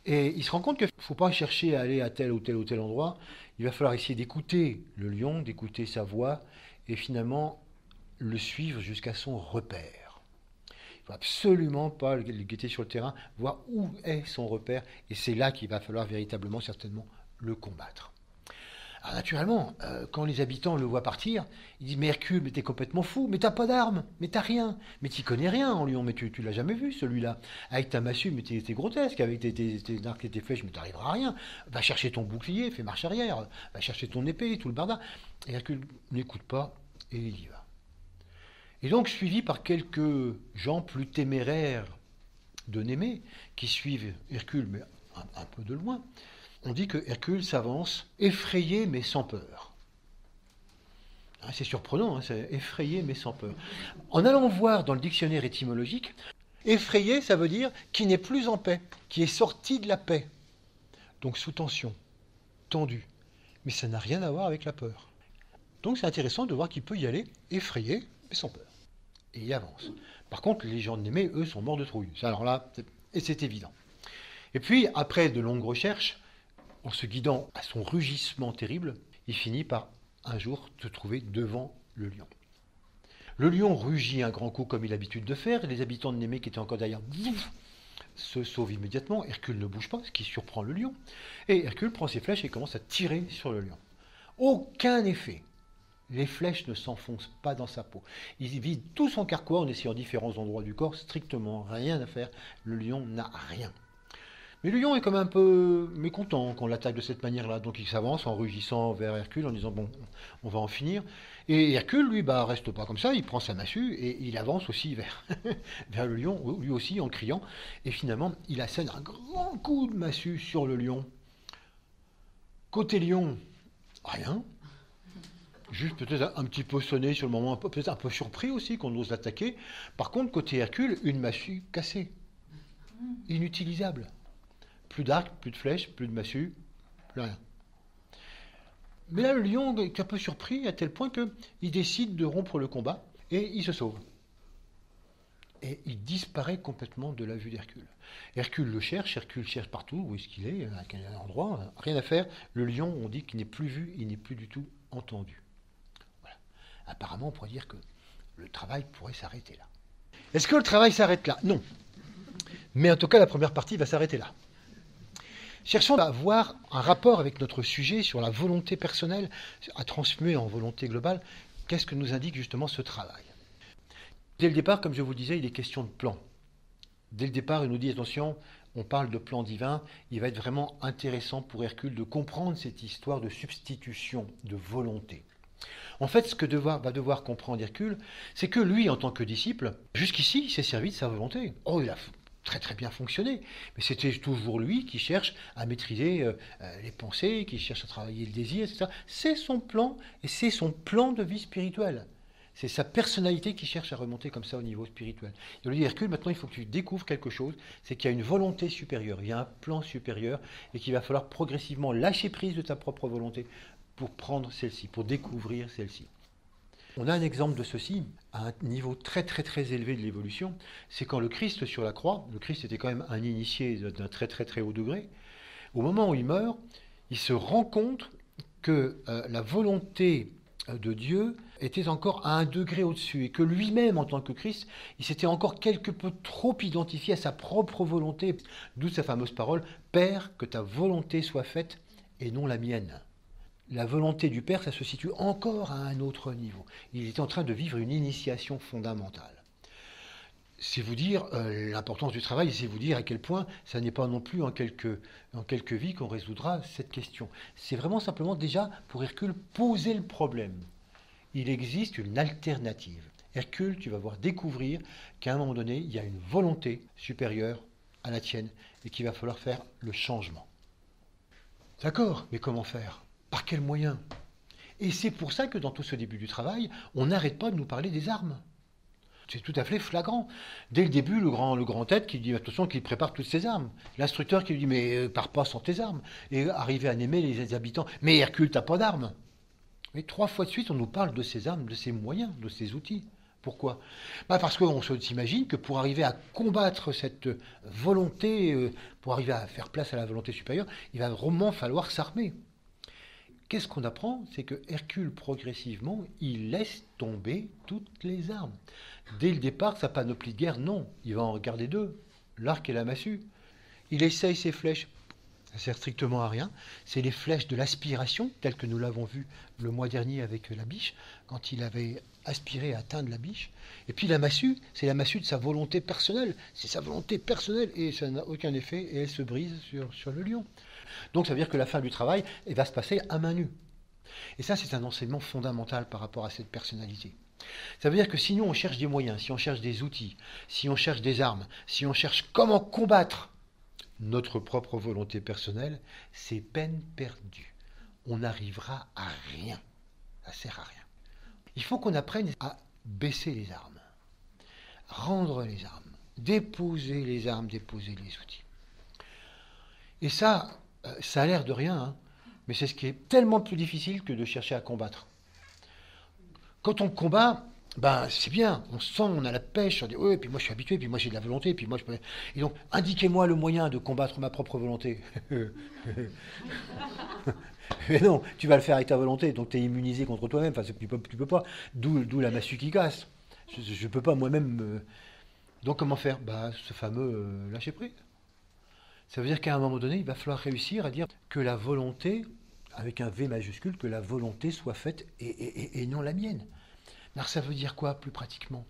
Et il se rend compte qu'il ne faut pas chercher à aller à tel ou tel endroit, il va falloir essayer d'écouter le lion, d'écouter sa voix, et finalement le suivre jusqu'à son repère. Il ne faut absolument pas le guetter sur le terrain, voir où est son repère, et c'est là qu'il va falloir véritablement, certainement, le combattre. Alors naturellement, quand les habitants le voient partir, ils disent, mais Hercule, mais t'es complètement fou, mais t'as pas d'armes, mais t'as rien, mais t'y connais rien en lion, mais tu l'as jamais vu celui-là. Avec ta massue, mais t'es grotesque, avec tes arcs et tes flèches, mais t'arriveras à rien. Va chercher ton bouclier, fais marche arrière, va chercher ton épée, tout le barda. Et Hercule n'écoute pas, et il y va. Et donc, suivi par quelques gens plus téméraires de Némée, qui suivent Hercule, mais un peu de loin, on dit que Hercule s'avance effrayé mais sans peur. C'est surprenant, hein, c'est effrayé mais sans peur. En allant voir dans le dictionnaire étymologique, effrayé, ça veut dire qui n'est plus en paix, qui est sorti de la paix. Donc sous tension, tendu. Mais ça n'a rien à voir avec la peur. Donc c'est intéressant de voir qu'il peut y aller effrayé mais sans peur. Et il avance. Par contre, les gens de Némée, eux, sont morts de trouille. Alors là, c'est évident. Et puis, après de longues recherches, en se guidant à son rugissement terrible, il finit par un jour se trouver devant le lion. Le lion rugit un grand coup comme il a l'habitude de faire, et les habitants de Némée qui étaient encore derrière se sauvent immédiatement. Hercule ne bouge pas, ce qui surprend le lion. Et Hercule prend ses flèches et commence à tirer sur le lion. Aucun effet. Les flèches ne s'enfoncent pas dans sa peau. Il vide tout son carquois en essayant différents endroits du corps, strictement rien à faire. Le lion n'a rien. Mais le lion est comme un peu mécontent qu'on l'attaque de cette manière-là. Donc il s'avance en rugissant vers Hercule en disant bon, on va en finir. Et Hercule, lui, reste pas comme ça, il prend sa massue et il avance aussi vers le lion, lui aussi en criant. Et finalement, il assène un grand coup de massue sur le lion. Côté lion, rien. Juste peut-être un petit peu sonné sur le moment, peut-être un peu surpris aussi qu'on ose l'attaquer. Par contre, côté Hercule, une massue cassée. Inutilisable. Plus d'arc, plus de flèches, plus de massue, plus rien. Mais là, le lion est un peu surpris à tel point qu'il décide de rompre le combat et il se sauve. et il disparaît complètement de la vue d'Hercule. Hercule cherche partout, où est-ce qu'il est, à quel endroit, rien à faire. Le lion, on dit qu'il n'est plus vu, il n'est plus du tout entendu. Voilà. Apparemment, on pourrait dire que le travail pourrait s'arrêter là. Est-ce que le travail s'arrête là? Non. Mais en tout cas, la première partie va s'arrêter là. Cherchons à avoir un rapport avec notre sujet sur la volonté personnelle, à transmuer en volonté globale. Qu'est-ce que nous indique justement ce travail? Dès le départ, comme je vous le disais, il est question de plan. Dès le départ, il nous dit, attention, on parle de plan divin, il va être vraiment intéressant pour Hercule de comprendre cette histoire de substitution, de volonté. En fait, ce que va devoir comprendre Hercule, c'est que lui, en tant que disciple, jusqu'ici, il s'est servi de sa volonté. Oh, il a très très bien fonctionné, mais c'était toujours lui qui cherche à maîtriser les pensées, qui cherche à travailler le désir, etc. C'est son plan, et c'est son plan de vie spirituelle. C'est sa personnalité qui cherche à remonter comme ça au niveau spirituel. Il lui dit, Hercule, maintenant il faut que tu découvres quelque chose, c'est qu'il y a une volonté supérieure, il y a un plan supérieur, et qu'il va falloir progressivement lâcher prise de ta propre volonté pour prendre celle-ci, pour découvrir celle-ci. On a un exemple de ceci, à un niveau très très très élevé de l'évolution, c'est quand le Christ sur la croix, le Christ était quand même un initié d'un très très très haut degré, au moment où il meurt, il se rend compte que la volonté de Dieu était encore à un degré au-dessus et que lui-même, en tant que Christ, il s'était encore quelque peu trop identifié à sa propre volonté, d'où sa fameuse parole « Père, que ta volonté soit faite et non la mienne ». La volonté du Père, ça se situe encore à un autre niveau. Il était en train de vivre une initiation fondamentale. C'est vous dire l'importance du travail, et c'est vous dire à quel point ça n'est pas non plus en quelques vies qu'on résoudra cette question. C'est vraiment simplement déjà, pour Hercule, poser le problème. Il existe une alternative. Hercule, tu vas voir découvrir qu'à un moment donné, il y a une volonté supérieure à la tienne et qu'il va falloir faire le changement. D'accord, mais comment faire? Par quels moyens? Et c'est pour ça que dans tout ce début du travail, on n'arrête pas de nous parler des armes. C'est tout à fait flagrant. Dès le début, le grand tête qui dit attention, qu'il prépare toutes ses armes. L'instructeur qui lui dit mais pars pas sans tes armes. Et arriver à Némée, les habitants, mais Hercule, t'as pas d'armes. Mais 3 fois de suite, on nous parle de ces armes, de ces moyens, de ces outils. Pourquoi? Parce qu'on s'imagine que pour arriver à combattre cette volonté, pour arriver à faire place à la volonté supérieure, il va vraiment falloir s'armer. Qu'est-ce qu'on apprend? C'est que Hercule, progressivement, il laisse tomber toutes les armes. Dès le départ, sa panoplie de guerre, non. Il va en regarder 2, l'arc et la massue. Il essaye ses flèches. Ça sert strictement à rien. C'est les flèches de l'aspiration, telles que nous l'avons vu le mois dernier avec la biche, quand il avait aspiré à atteindre la biche. Et puis la massue, c'est la massue de sa volonté personnelle. C'est sa volonté personnelle et ça n'a aucun effet et elle se brise sur le lion. Donc ça veut dire que la fin du travail va se passer à main nue. Et ça, c'est un enseignement fondamental par rapport à cette personnalité. Ça veut dire que sinon on cherche des moyens, si on cherche des outils, si on cherche des armes, si on cherche comment combattre notre propre volonté personnelle, c'est peine perdue. On n'arrivera à rien. Ça ne sert à rien. Il faut qu'on apprenne à baisser les armes, rendre les armes, déposer les armes, déposer les outils. Et ça a l'air de rien, hein, mais c'est ce qui est tellement plus difficile que de chercher à combattre. Quand on combat, c'est bien, on sent, on a la pêche, on dit oui, puis moi je suis habitué, puis moi j'ai de la volonté, puis moi je peux... Et donc, indiquez-moi le moyen de combattre ma propre volonté. Mais non, tu vas le faire avec ta volonté, donc tu es immunisé contre toi-même, enfin tu peux pas, d'où la massue qui casse. Je ne peux pas moi-même... Donc comment faire? Ce fameux lâcher prise. Ça veut dire qu'à un moment donné, il va falloir réussir à dire que la volonté, avec un V majuscule, que la volonté soit faite et non la mienne. Alors ça veut dire quoi, plus pratiquement?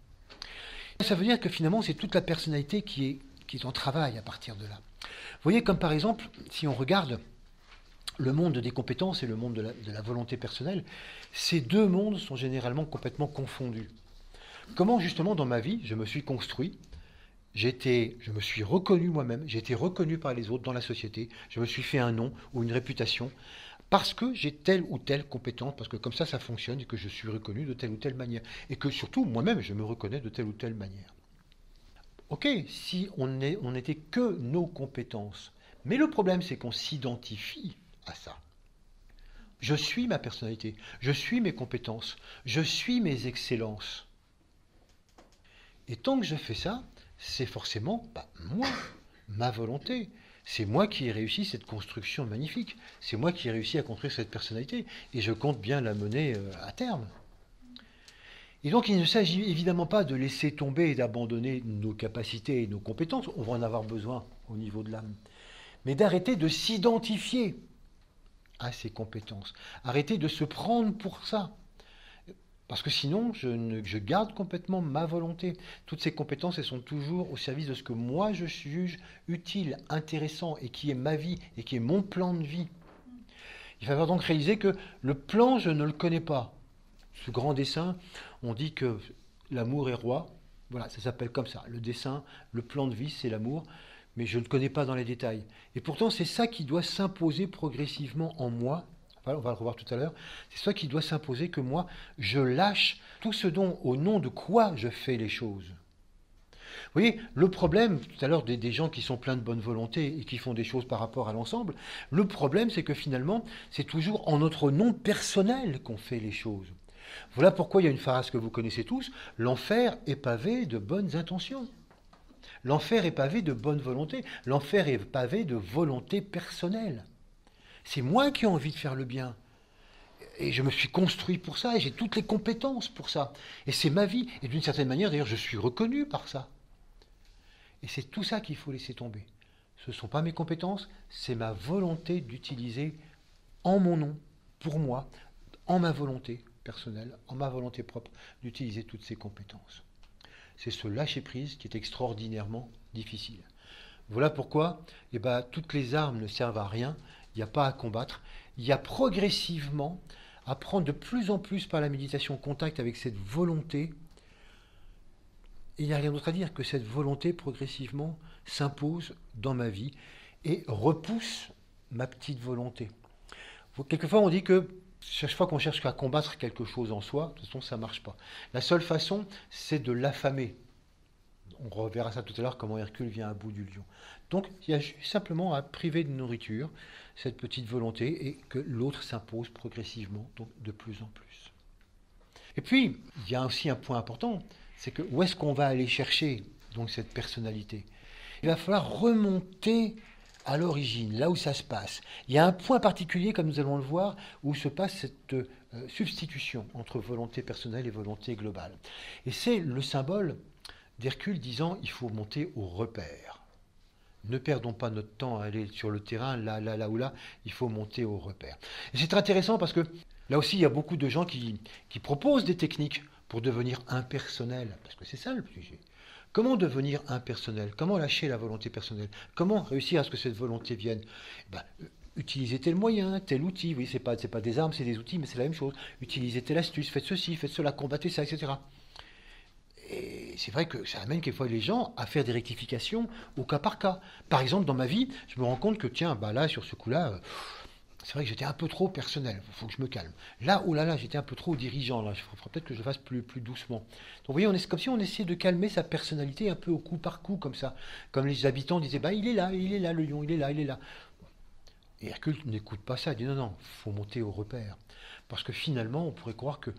Ça veut dire que finalement, c'est toute la personnalité qui est en travail à partir de là. Vous voyez, comme par exemple, si on regarde le monde des compétences et le monde de la volonté personnelle, ces deux mondes sont généralement complètement confondus. Comment justement dans ma vie, je me suis construit, je me suis reconnu moi-même, j'ai été reconnu par les autres dans la société, je me suis fait un nom ou une réputation, parce que j'ai telle ou telle compétence, parce que comme ça fonctionne et que je suis reconnu de telle ou telle manière. Et que surtout, moi-même, je me reconnais de telle ou telle manière. Ok, si on n'était que nos compétences, mais le problème c'est qu'on s'identifie à ça. Je suis ma personnalité, je suis mes compétences, je suis mes excellences. Et tant que je fais ça, c'est forcément moi, ma volonté. C'est moi qui ai réussi cette construction magnifique. C'est moi qui ai réussi à construire cette personnalité. Et je compte bien la mener à terme. Et donc il ne s'agit évidemment pas de laisser tomber et d'abandonner nos capacités et nos compétences. On va en avoir besoin au niveau de l'âme. Mais d'arrêter de s'identifier à ces compétences. Arrêter de se prendre pour ça. Parce que sinon, je garde complètement ma volonté. Toutes ces compétences, elles sont toujours au service de ce que moi je juge utile, intéressant, et qui est ma vie, et qui est mon plan de vie. Il va falloir donc réaliser que le plan, je ne le connais pas. Ce grand dessin, on dit que l'amour est roi. Voilà, ça s'appelle comme ça. Le dessin, le plan de vie, c'est l'amour. Mais je ne le connais pas dans les détails. Et pourtant, c'est ça qui doit s'imposer progressivement en moi. On va le revoir tout à l'heure. C'est ça qui doit s'imposer, que moi, je lâche tout ce dont, au nom de quoi je fais les choses. Vous voyez, le problème, tout à l'heure, des gens qui sont pleins de bonne volonté et qui font des choses par rapport à l'ensemble, le problème, c'est que finalement, c'est toujours en notre nom personnel qu'on fait les choses. Voilà pourquoi il y a une phrase que vous connaissez tous, l'enfer est pavé de bonnes intentions. L'enfer est pavé de bonne volonté. L'enfer est pavé de volonté personnelle. C'est moi qui ai envie de faire le bien. Et je me suis construit pour ça, et j'ai toutes les compétences pour ça. Et c'est ma vie. Et d'une certaine manière, d'ailleurs, je suis reconnu par ça. Et c'est tout ça qu'il faut laisser tomber. Ce ne sont pas mes compétences, c'est ma volonté d'utiliser en mon nom, pour moi, en ma volonté personnelle, en ma volonté propre, d'utiliser toutes ces compétences. C'est ce lâcher-prise qui est extraordinairement difficile. Voilà pourquoi toutes les armes ne servent à rien, il n'y a pas à combattre, il y a progressivement à prendre de plus en plus par la méditation contact avec cette volonté, et il n'y a rien d'autre à dire que cette volonté progressivement s'impose dans ma vie et repousse ma petite volonté. Quelquefois on dit que chaque fois qu'on cherche à combattre quelque chose en soi, de toute façon ça ne marche pas. La seule façon, c'est de l'affamer. On reverra ça tout à l'heure, comment Hercule vient à bout du lion. Donc il y a simplement à priver de nourriture cette petite volonté et que l'autre s'impose progressivement, donc de plus en plus. Et puis, il y a aussi un point important, c'est que où est-ce qu'on va aller chercher donc cette personnalité? Il va falloir remonter à l'origine, là où ça se passe. Il y a un point particulier, comme nous allons le voir, où se passe cette substitution entre volonté personnelle et volonté globale. Et c'est le symbole d'Hercule disant il faut monter au repère. Ne perdons pas notre temps à aller sur le terrain, là ou là, il faut monter au repère. Et c'est très intéressant parce que là aussi, il y a beaucoup de gens qui proposent des techniques pour devenir impersonnel, parce que c'est ça le sujet. Comment devenir impersonnel? Comment lâcher la volonté personnelle? Comment réussir à ce que cette volonté vienne? Utilisez tel moyen, tel outil. Oui, c'est pas des armes, c'est des outils, mais c'est la même chose. Utilisez telle astuce, faites ceci, faites cela, combattez ça, etc. Et c'est vrai que ça amène quelquefois les gens à faire des rectifications au cas par cas. Par exemple, dans ma vie, je me rends compte que, tiens, là, sur ce coup-là, c'est vrai que j'étais un peu trop personnel, il faut que je me calme. Là, oh là là, j'étais un peu trop dirigeant, là, il faudra peut-être que je fasse plus doucement. Donc vous voyez, c'est comme si on essayait de calmer sa personnalité un peu au coup par coup, comme ça. Comme les habitants disaient, il est là, le lion, il est là, il est là. Et Hercule n'écoute pas ça, il dit non, il faut monter au repère. Parce que finalement, on pourrait croire qu'on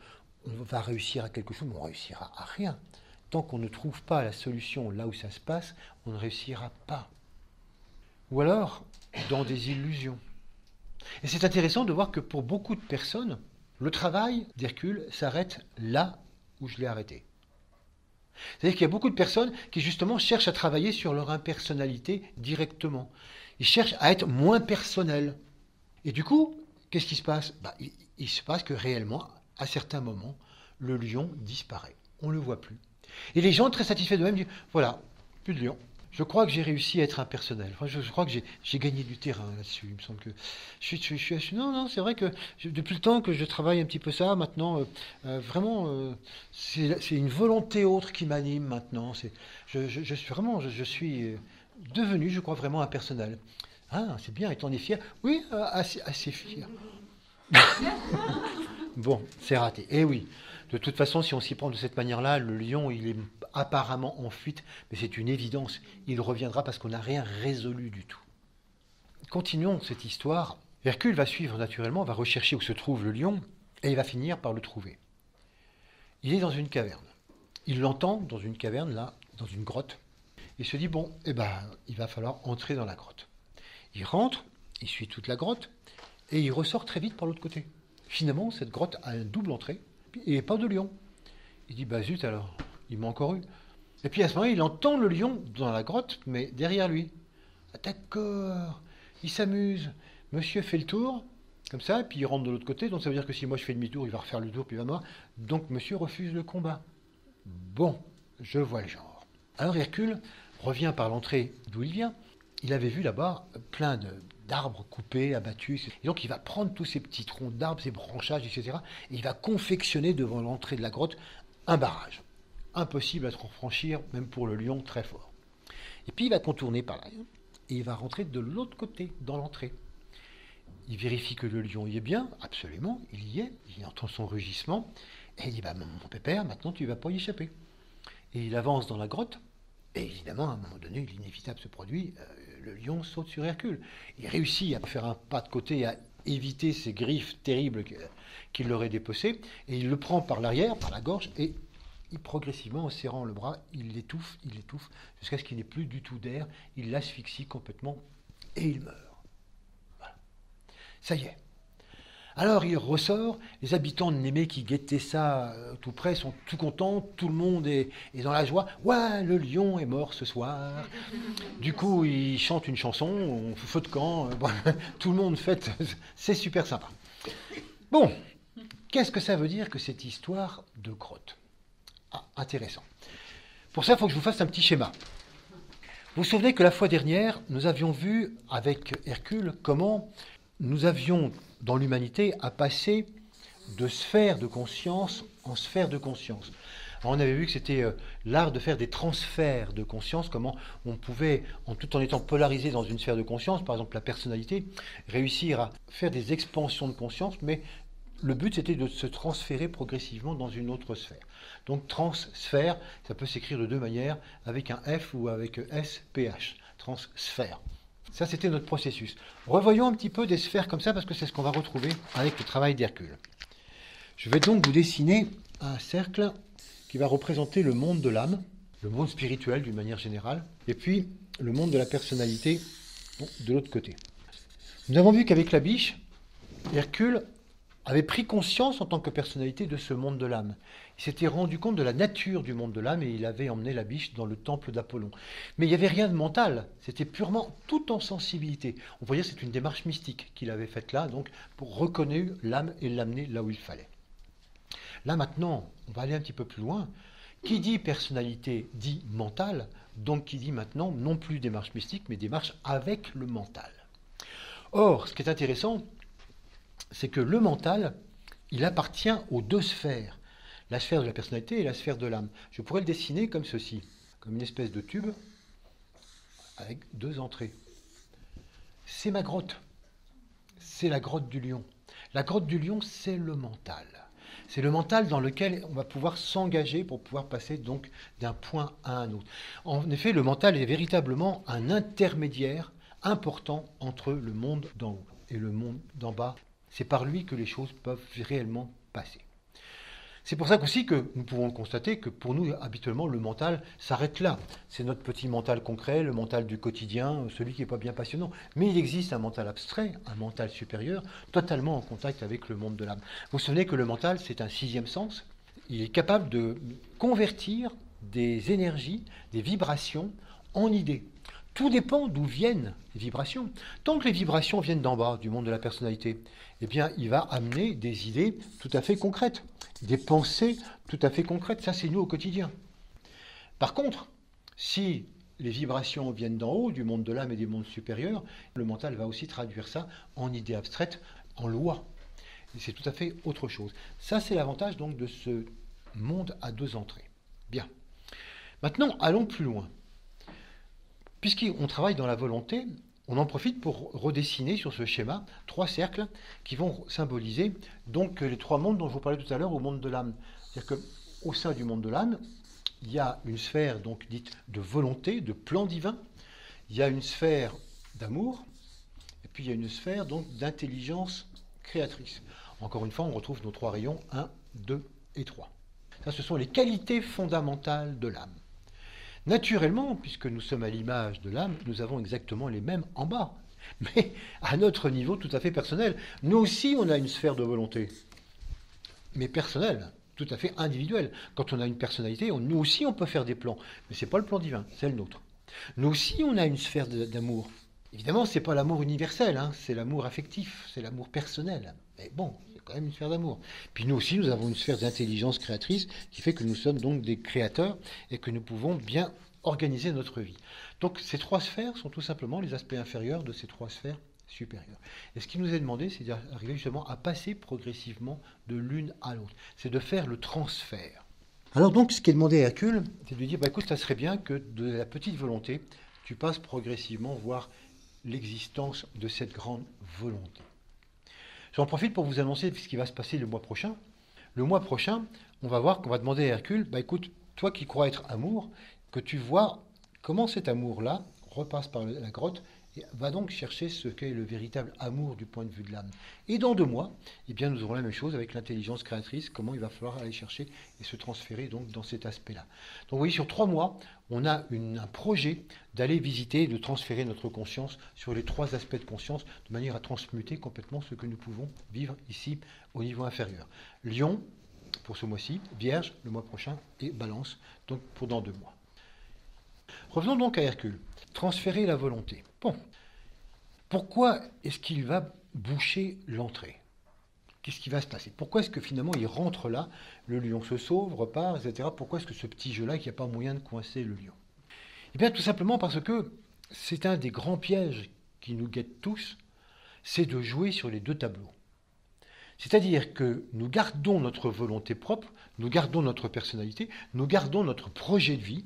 va réussir à quelque chose, mais on ne réussira à rien. Tant qu'on ne trouve pas la solution là où ça se passe, on ne réussira pas. Ou alors, dans des illusions. Et c'est intéressant de voir que pour beaucoup de personnes, le travail d'Hercule s'arrête là où je l'ai arrêté. C'est-à-dire qu'il y a beaucoup de personnes qui justement cherchent à travailler sur leur impersonnalité directement. Ils cherchent à être moins personnels. Et du coup, qu'est-ce qui se passe? Il se passe que réellement, à certains moments, le lion disparaît. On ne le voit plus. Et les gens très satisfaits d'eux-mêmes disent, voilà, plus de lion. Je crois que j'ai réussi à être impersonnel. Enfin, je crois que j'ai gagné du terrain là-dessus. Il me semble que non, c'est vrai que depuis le temps que je travaille un petit peu ça, maintenant, vraiment, c'est une volonté autre qui m'anime maintenant. Je suis devenu, je crois, vraiment impersonnel. Ah, c'est bien, et t'en es fier? Oui, assez fier. Bon, c'est raté. Eh oui. De toute façon, si on s'y prend de cette manière-là, le lion, il est apparemment en fuite, mais c'est une évidence. Il reviendra parce qu'on n'a rien résolu du tout. Continuons cette histoire. Hercule va suivre naturellement, va rechercher où se trouve le lion, et il va finir par le trouver. Il est dans une caverne. Il l'entend dans une caverne, là, dans une grotte. Il se dit, bon, eh ben, il va falloir entrer dans la grotte. Il rentre, il suit toute la grotte, et il ressort très vite par l'autre côté. Finalement, cette grotte a une double entrée, et pas de lion. Il dit, bah zut alors, il m'a encore eu. Et puis à ce moment-là, il entend le lion dans la grotte, mais derrière lui. Ah, d'accord, il s'amuse. Monsieur fait le tour, comme ça, et puis il rentre de l'autre côté, donc ça veut dire que si moi je fais demi-tour, il va refaire le tour, puis il va mort. Donc monsieur refuse le combat. Bon, je vois le genre. Alors Hercule revient par l'entrée d'où il vient. Il avait vu là-bas plein d'arbres coupés, abattus. Et donc il va prendre tous ces petits troncs d'arbres, ces branchages, etc. Et il va confectionner devant l'entrée de la grotte un barrage. Impossible à franchir, même pour le lion très fort. Et puis il va contourner par là. Et il va rentrer de l'autre côté, dans l'entrée. Il vérifie que le lion y est bien, absolument, il y est. Il entend son rugissement. Et il dit, bah, mon pépère, maintenant tu ne vas pas y échapper. Et il avance dans la grotte. Et évidemment, à un moment donné, l'inévitable se produit, le lion saute sur Hercule. Il réussit à faire un pas de côté, à éviter ces griffes terribles qui l'auraient dépecé, et il le prend par l'arrière, par la gorge, et progressivement, en serrant le bras, il l'étouffe, jusqu'à ce qu'il n'ait plus du tout d'air, il l'asphyxie complètement, et il meurt. Voilà. Ça y est. Alors il ressort, les habitants de Némée qui guettaient ça tout près sont tout contents, tout le monde est dans la joie. Ouais, le lion est mort ce soir. Du coup, ils chantent une chanson, on fait feu de camp, tout le monde fête, c'est super sympa. Bon, qu'est-ce que ça veut dire que cette histoire de grotte? Ah, intéressant. Pour ça, il faut que je vous fasse un petit schéma. Vous vous souvenez que la fois dernière, nous avions vu avec Hercule comment nous avions dans l'humanité à passer de sphère de conscience en sphère de conscience. Alors on avait vu que c'était l'art de faire des transferts de conscience, comment on pouvait, tout en étant polarisé dans une sphère de conscience, par exemple la personnalité, réussir à faire des expansions de conscience, mais le but c'était de se transférer progressivement dans une autre sphère. Donc transfert, ça peut s'écrire de deux manières, avec un F ou avec SPH, transfert. Ça, c'était notre processus. Revoyons un petit peu des sphères comme ça, parce que c'est ce qu'on va retrouver avec le travail d'Hercule. Je vais donc vous dessiner un cercle qui va représenter le monde de l'âme, le monde spirituel d'une manière générale, et puis le monde de la personnalité de l'autre côté. Nous avons vu qu'avec la biche, Hercule avait pris conscience en tant que personnalité de ce monde de l'âme. Il s'était rendu compte de la nature du monde de l'âme et il avait emmené la biche dans le temple d'Apollon. Mais il n'y avait rien de mental, c'était purement tout en sensibilité. On voyait que c'est une démarche mystique qu'il avait faite là, donc pour reconnaître l'âme et l'amener là où il fallait. Là maintenant, on va aller un petit peu plus loin. Qui dit personnalité dit mental, donc qui dit maintenant non plus démarche mystique, mais démarche avec le mental. Or, ce qui est intéressant, c'est que le mental, il appartient aux deux sphères, la sphère de la personnalité et la sphère de l'âme. Je pourrais le dessiner comme ceci, comme une espèce de tube avec deux entrées. C'est ma grotte, c'est la grotte du lion. La grotte du lion, c'est le mental. C'est le mental dans lequel on va pouvoir s'engager pour pouvoir passer donc d'un point à un autre. En effet, le mental est véritablement un intermédiaire important entre le monde d'en haut et le monde d'en bas. C'est par lui que les choses peuvent réellement passer. C'est pour ça aussi que nous pouvons constater que pour nous, habituellement, le mental s'arrête là. C'est notre petit mental concret, le mental du quotidien, celui qui n'est pas bien passionnant. Mais il existe un mental abstrait, un mental supérieur, totalement en contact avec le monde de l'âme. Vous vous souvenez que le mental, c'est un sixième sens. Il est capable de convertir des énergies, des vibrations, en idées. Tout dépend d'où viennent les vibrations. Tant que les vibrations viennent d'en bas, du monde de la personnalité, eh bien, il va amener des idées tout à fait concrètes, des pensées tout à fait concrètes. Ça, c'est nous au quotidien. Par contre, si les vibrations viennent d'en haut, du monde de l'âme et des mondes supérieurs, le mental va aussi traduire ça en idées abstraites, en lois. Et c'est tout à fait autre chose. Ça, c'est l'avantage donc de ce monde à deux entrées. Bien. Maintenant, allons plus loin. Puisqu'on travaille dans la volonté, on en profite pour redessiner sur ce schéma trois cercles qui vont symboliser donc les trois mondes dont je vous parlais tout à l'heure au monde de l'âme. C'est-à-dire qu'au sein du monde de l'âme, il y a une sphère donc dite de volonté, de plan divin, il y a une sphère d'amour, et puis il y a une sphère donc d'intelligence créatrice. Encore une fois, on retrouve nos trois rayons 1, 2 et 3. Ça, ce sont les qualités fondamentales de l'âme. Naturellement, puisque nous sommes à l'image de l'âme, nous avons exactement les mêmes en bas, mais à notre niveau tout à fait personnel. Nous aussi, on a une sphère de volonté, mais personnelle, tout à fait individuelle. Quand on a une personnalité, nous aussi, on peut faire des plans, mais ce n'est pas le plan divin, c'est le nôtre. Nous aussi, on a une sphère d'amour. Évidemment, ce n'est pas l'amour universel, hein, c'est l'amour affectif, c'est l'amour personnel. Mais bon, c'est quand même une sphère d'amour. Puis nous aussi, nous avons une sphère d'intelligence créatrice qui fait que nous sommes donc des créateurs et que nous pouvons bien organiser notre vie. Donc ces trois sphères sont tout simplement les aspects inférieurs de ces trois sphères supérieures. Et ce qui nous est demandé, c'est d'arriver justement à passer progressivement de l'une à l'autre. C'est de faire le transfert. Alors donc, ce qui est demandé à Hercule, c'est de lui dire, écoute, ça serait bien que de la petite volonté, tu passes progressivement voir l'existence de cette grande volonté. J'en profite pour vous annoncer ce qui va se passer le mois prochain. Le mois prochain, on va voir qu'on va demander à Hercule, écoute, toi qui crois être amour, que tu vois comment cet amour-là repasse par la grotte et va donc chercher ce qu'est le véritable amour du point de vue de l'âme. Et dans 2 mois, eh bien, nous aurons la même chose avec l'intelligence créatrice, comment il va falloir aller chercher et se transférer donc dans cet aspect-là. Donc vous voyez, sur 3 mois, on a un projet d'aller visiter et de transférer notre conscience sur les 3 aspects de conscience, de manière à transmuter complètement ce que nous pouvons vivre ici au niveau inférieur. Lion, pour ce mois-ci, Vierge, le mois prochain, et Balance, donc pour dans 2 mois. Revenons donc à Hercule. Transférer la volonté. Bon. Pourquoi est-ce qu'il va boucher l'entrée? Qu'est-ce qui va se passer? Pourquoi est-ce que finalement il rentre là, le lion se sauve, repart, etc. Pourquoi est-ce que ce petit jeu-là, qu'il n'y a pas moyen de coincer le lion? Eh bien tout simplement parce que c'est un des grands pièges qui nous guettent tous, c'est de jouer sur les 2 tableaux. C'est-à-dire que nous gardons notre volonté propre, nous gardons notre personnalité, nous gardons notre projet de vie,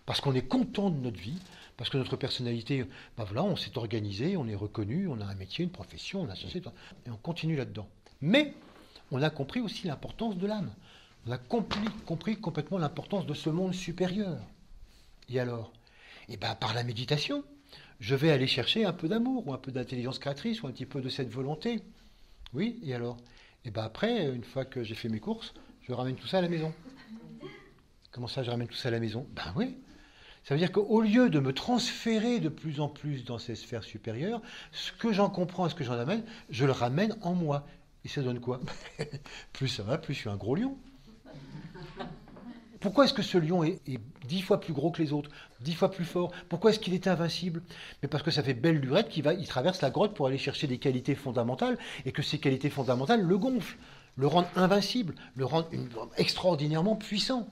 parce qu'on est content de notre vie, parce que notre personnalité, voilà, on s'est organisé, on est reconnu, on a un métier, une profession, on a ceci, et on continue là-dedans. Mais on a compris aussi l'importance de l'âme. On a compris complètement l'importance de ce monde supérieur. Et alors? Eh bien, par la méditation, je vais aller chercher un peu d'amour, ou un peu d'intelligence créatrice, ou un petit peu de cette volonté. Oui, et alors? Et bien après, une fois que j'ai fait mes courses, je ramène tout ça à la maison. Comment ça, je ramène tout ça à la maison? Ben oui. Ça veut dire qu'au lieu de me transférer de plus en plus dans ces sphères supérieures, ce que j'en comprends et ce que j'en amène, je le ramène en moi. Et ça donne quoi? Plus ça va, plus je suis un gros lion. Pourquoi est-ce que ce lion est 10 fois plus gros que les autres, 10 fois plus fort? Pourquoi est-ce qu'il est invincible? Mais parce que ça fait belle lurette il traverse la grotte pour aller chercher des qualités fondamentales, et que ces qualités fondamentales le gonflent, le rendent invincible, le rendent extraordinairement puissant.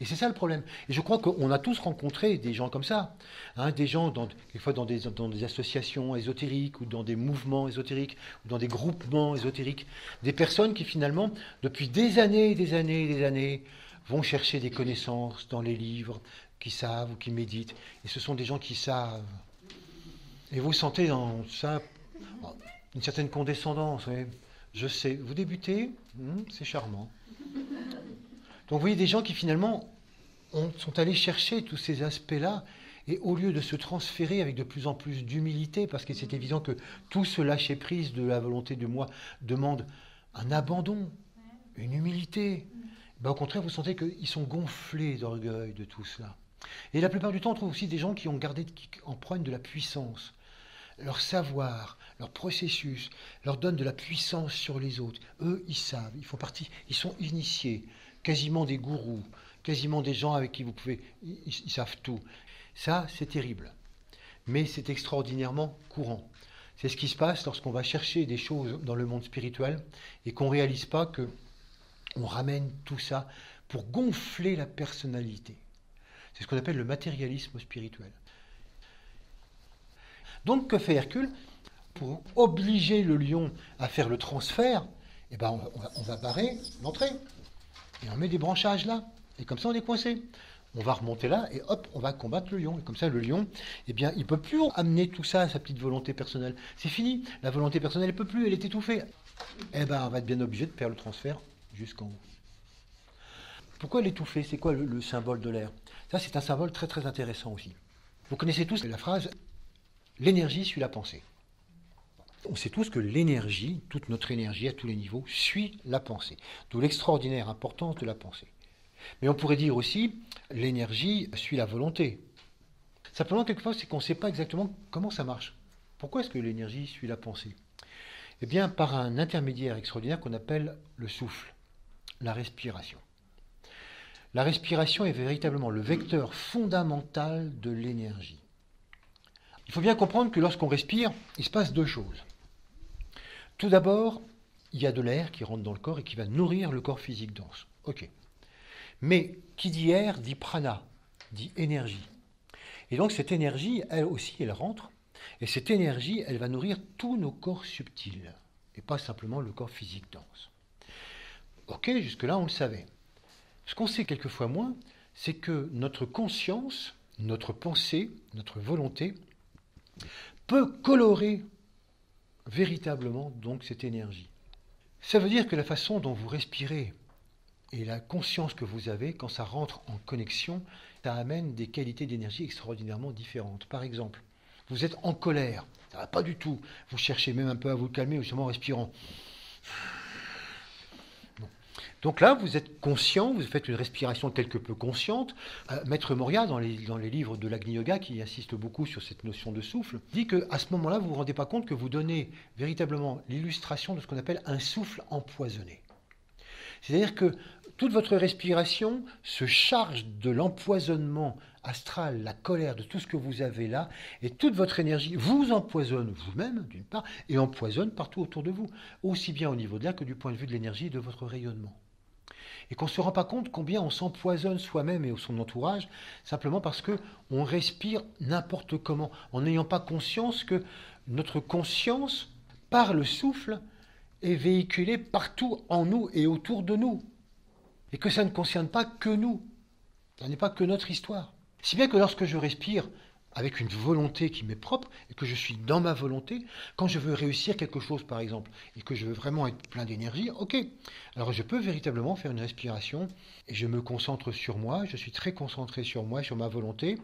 Et c'est ça le problème. Et je crois qu'on a tous rencontré des gens comme ça, hein, des gens, quelquefois dans des associations ésotériques, ou dans des mouvements ésotériques, ou dans des groupements ésotériques, des personnes qui finalement, depuis des années, des années, des années, vont chercher des connaissances dans les livres, qui savent ou qui méditent. Et ce sont des gens qui savent. Et vous sentez dans ça une certaine condescendance. Oui. Je sais, vous débutez, c'est charmant. Donc vous voyez des gens qui finalement sont allés chercher tous ces aspects-là, et au lieu de se transférer avec de plus en plus d'humilité, parce que c'est évident que tout ce lâcher-prise de la volonté de moi demande un abandon, une humilité, au contraire vous sentez qu'ils sont gonflés d'orgueil de tout cela. Et la plupart du temps on trouve aussi des gens qui empruntent de la puissance. Leur savoir, leur processus leur donne de la puissance sur les autres. Eux, ils savent, ils font partie, ils sont initiés, quasiment des gourous, quasiment des gens avec qui vous pouvez... Ils savent tout. Ça, c'est terrible. Mais c'est extraordinairement courant. C'est ce qui se passe lorsqu'on va chercher des choses dans le monde spirituel et qu'on ne réalise pas qu'on ramène tout ça pour gonfler la personnalité. C'est ce qu'on appelle le matérialisme spirituel. Donc, que fait Hercule? Pour obliger le lion à faire le transfert, on va barrer l'entrée. Et on met des branchages là. Et comme ça, on est coincé. On va remonter là et hop, on va combattre le lion. Et comme ça, le lion, il ne peut plus amener tout ça à sa petite volonté personnelle. C'est fini. La volonté personnelle ne peut plus, elle est étouffée. On va être bien obligé de faire le transfert jusqu'en haut. Pourquoi l'étouffer? C'est quoi le symbole de l'air? Ça, c'est un symbole très très intéressant aussi. Vous connaissez tous la phrase « l'énergie suit la pensée ». On sait tous que l'énergie, toute notre énergie à tous les niveaux, suit la pensée. D'où l'extraordinaire importance de la pensée. Mais on pourrait dire aussi, l'énergie suit la volonté. Simplement, quelquefois, c'est qu'on ne sait pas exactement comment ça marche. Pourquoi est-ce que l'énergie suit la pensée? Eh bien, par un intermédiaire extraordinaire qu'on appelle le souffle, la respiration. La respiration est véritablement le vecteur fondamental de l'énergie. Il faut bien comprendre que lorsqu'on respire, il se passe deux choses. Tout d'abord, il y a de l'air qui rentre dans le corps et qui va nourrir le corps physique dense. Ok. Mais qui dit air dit prana, dit énergie. Et donc cette énergie, elle aussi, elle rentre. Et cette énergie, elle va nourrir tous nos corps subtils. Et pas simplement le corps physique dense. Ok, jusque-là, on le savait. Ce qu'on sait quelquefois moins, c'est que notre conscience, notre pensée, notre volonté, peut colorer véritablement donc cette énergie. Ça veut dire que la façon dont vous respirez et la conscience que vous avez, quand ça rentre en connexion, ça amène des qualités d'énergie extraordinairement différentes. Par exemple, vous êtes en colère, ça ne va pas du tout. Vous cherchez même un peu à vous calmer, justement en respirant. Bon. Donc là, vous êtes conscient, vous faites une respiration quelque peu consciente. Maître Moria, dans les livres de l'Agni Yoga, qui insiste beaucoup sur cette notion de souffle, dit qu'à ce moment-là, vous ne vous rendez pas compte que vous donnez véritablement l'illustration de ce qu'on appelle un souffle empoisonné. C'est-à-dire que toute votre respiration se charge de l'empoisonnement astral, la colère, de tout ce que vous avez là, et toute votre énergie vous empoisonne vous-même, d'une part, et empoisonne partout autour de vous, aussi bien au niveau de l'air que du point de vue de l'énergie et de votre rayonnement. Et qu'on ne se rend pas compte combien on s'empoisonne soi-même et son entourage, simplement parce qu'on respire n'importe comment, en n'ayant pas conscience que notre conscience, par le souffle, est véhiculée partout en nous et autour de nous. Et que ça ne concerne pas que nous. Ça n'est pas que notre histoire. Si bien que lorsque je respire avec une volonté qui m'est propre, et que je suis dans ma volonté, quand je veux réussir quelque chose par exemple, et que je veux vraiment être plein d'énergie, ok. Alors je peux véritablement faire une respiration, et je me concentre sur moi, je suis très concentré sur moi, sur ma volonté,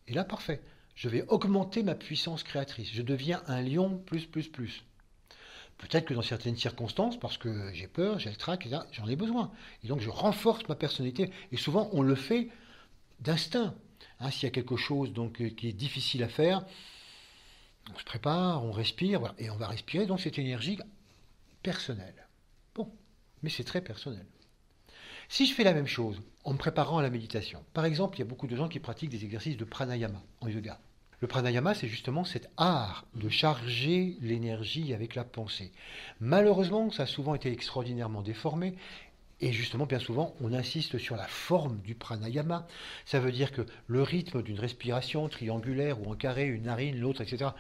et là parfait. Je vais augmenter ma puissance créatrice. Je deviens un lion plus. Peut-être que dans certaines circonstances, parce que j'ai peur, j'ai le trac, et là, j'en ai besoin. Et donc je renforce ma personnalité. Et souvent, on le fait d'instinct. Hein, s'il y a quelque chose donc, qui est difficile à faire, on se prépare, on respire, voilà, et on va respirer donc cette énergie personnelle. Bon, mais c'est très personnel. Si je fais la même chose en me préparant à la méditation, par exemple, il y a beaucoup de gens qui pratiquent des exercices de pranayama en yoga. Le pranayama, c'est justement cet art de charger l'énergie avec la pensée. Malheureusement, ça a souvent été extraordinairement déformé. Et justement, bien souvent, on insiste sur la forme du pranayama. Ça veut dire que le rythme d'une respiration triangulaire ou en carré, une narine, l'autre, etc.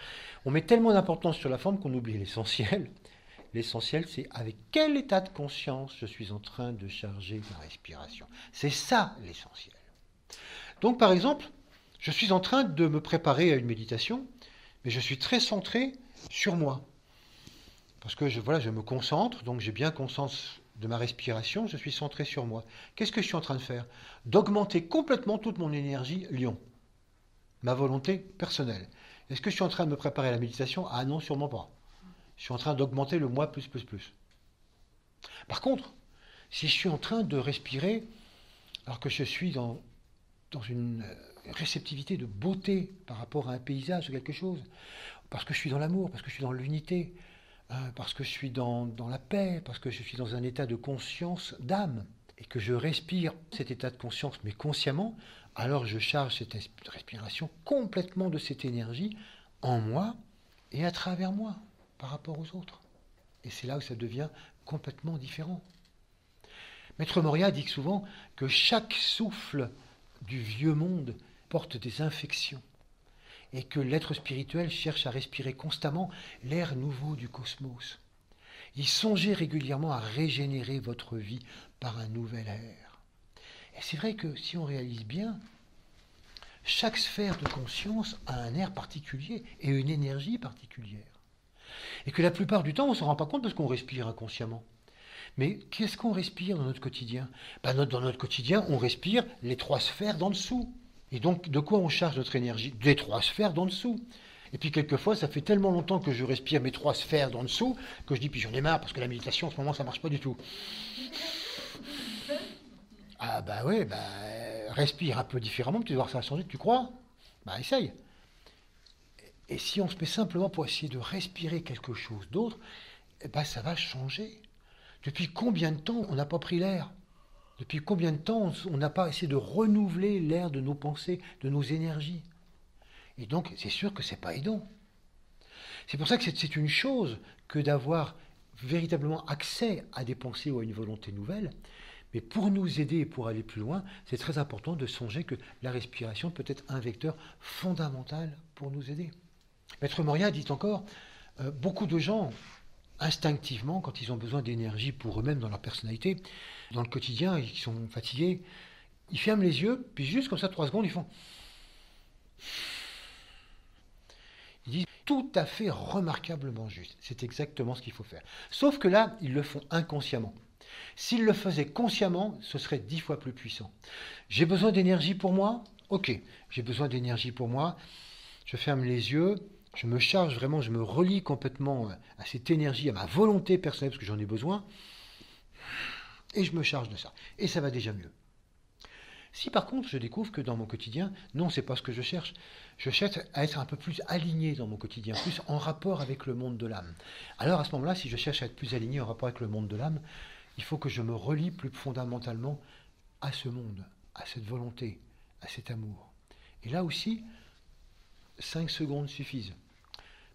On met tellement d'importance sur la forme qu'on oublie l'essentiel. L'essentiel, c'est avec quel état de conscience je suis en train de charger ma respiration. C'est ça l'essentiel. Donc, par exemple, je suis en train de me préparer à une méditation, mais je suis très centré sur moi. Parce que je me concentre, donc j'ai bien conscience de ma respiration, je suis centré sur moi. Qu'est-ce que je suis en train de faire? D'augmenter complètement toute mon énergie lion, ma volonté personnelle. Est-ce que je suis en train de me préparer à la méditation? Ah non, sûrement pas. Je suis en train d'augmenter le moi plus. Par contre, si je suis en train de respirer, alors que je suis dans une réceptivité de beauté par rapport à un paysage ou quelque chose, parce que je suis dans l'amour, parce que je suis dans l'unité, parce que je suis dans la paix, parce que je suis dans un état de conscience d'âme, et que je respire cet état de conscience, mais consciemment, alors je charge cette respiration complètement de cette énergie en moi et à travers moi, par rapport aux autres. Et c'est là où ça devient complètement différent. Maître Moria dit souvent que chaque souffle du vieux monde porte des infections et que l'être spirituel cherche à respirer constamment l'air nouveau du cosmos. Y songez régulièrement à régénérer votre vie par un nouvel air. Et c'est vrai que si on réalise bien, chaque sphère de conscience a un air particulier et une énergie particulière. Et que la plupart du temps, on ne s'en rend pas compte parce qu'on respire inconsciemment. Mais qu'est-ce qu'on respire dans notre quotidien? Dans notre quotidien, on respire les trois sphères d'en dessous. Et donc, de quoi on charge notre énergie? Des trois sphères d'en dessous. Et puis, quelquefois, ça fait tellement longtemps que je respire mes trois sphères d'en dessous que je dis, puis j'en ai marre parce que la méditation, en ce moment, ça ne marche pas du tout. Ah bah ouais, bah, respire un peu différemment, tu vas voir ça va changer, tu crois? Bah essaye. Et si on se met simplement pour essayer de respirer quelque chose d'autre, eh ben, ça va changer. Depuis combien de temps on n'a pas pris l'air? Depuis combien de temps on n'a pas essayé de renouveler l'air de nos pensées, de nos énergies? Et donc, c'est sûr que c'est pas aidant. C'est pour ça que c'est une chose que d'avoir véritablement accès à des pensées ou à une volonté nouvelle. Mais pour nous aider et pour aller plus loin, c'est très important de songer que la respiration peut être un vecteur fondamental pour nous aider. Maître Moria dit encore, beaucoup de gens, instinctivement, quand ils ont besoin d'énergie pour eux-mêmes dans leur personnalité, dans le quotidien, et qu'ils sont fatigués, ils ferment les yeux, puis juste comme ça, 3 secondes, ils font... Ils disent tout à fait remarquablement juste. C'est exactement ce qu'il faut faire. Sauf que là, ils le font inconsciemment. S'ils le faisaient consciemment, ce serait 10 fois plus puissant. J'ai besoin d'énergie pour moi? Ok, j'ai besoin d'énergie pour moi. Je ferme les yeux, je me charge vraiment, je me relie complètement à cette énergie, à ma volonté personnelle, parce que j'en ai besoin, et je me charge de ça. Et ça va déjà mieux. Si par contre je découvre que dans mon quotidien, non, c'est pas ce que je cherche à être un peu plus aligné dans mon quotidien, plus en rapport avec le monde de l'âme. Alors à ce moment-là, si je cherche à être plus aligné en rapport avec le monde de l'âme, il faut que je me relie plus fondamentalement à ce monde, à cette volonté, à cet amour. Et là aussi, 5 secondes suffisent.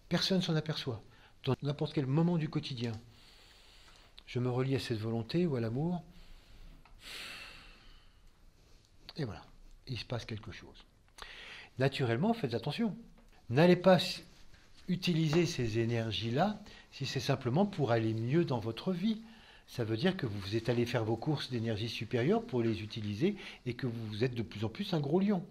Personne ne s'en aperçoit. Dans n'importe quel moment du quotidien, je me relie à cette volonté ou à l'amour, et voilà, il se passe quelque chose. Naturellement, faites attention. N'allez pas utiliser ces énergies-là si c'est simplement pour aller mieux dans votre vie. Ça veut dire que vous êtes allé faire vos courses d'énergie supérieure pour les utiliser et que vous êtes de plus en plus un gros lion.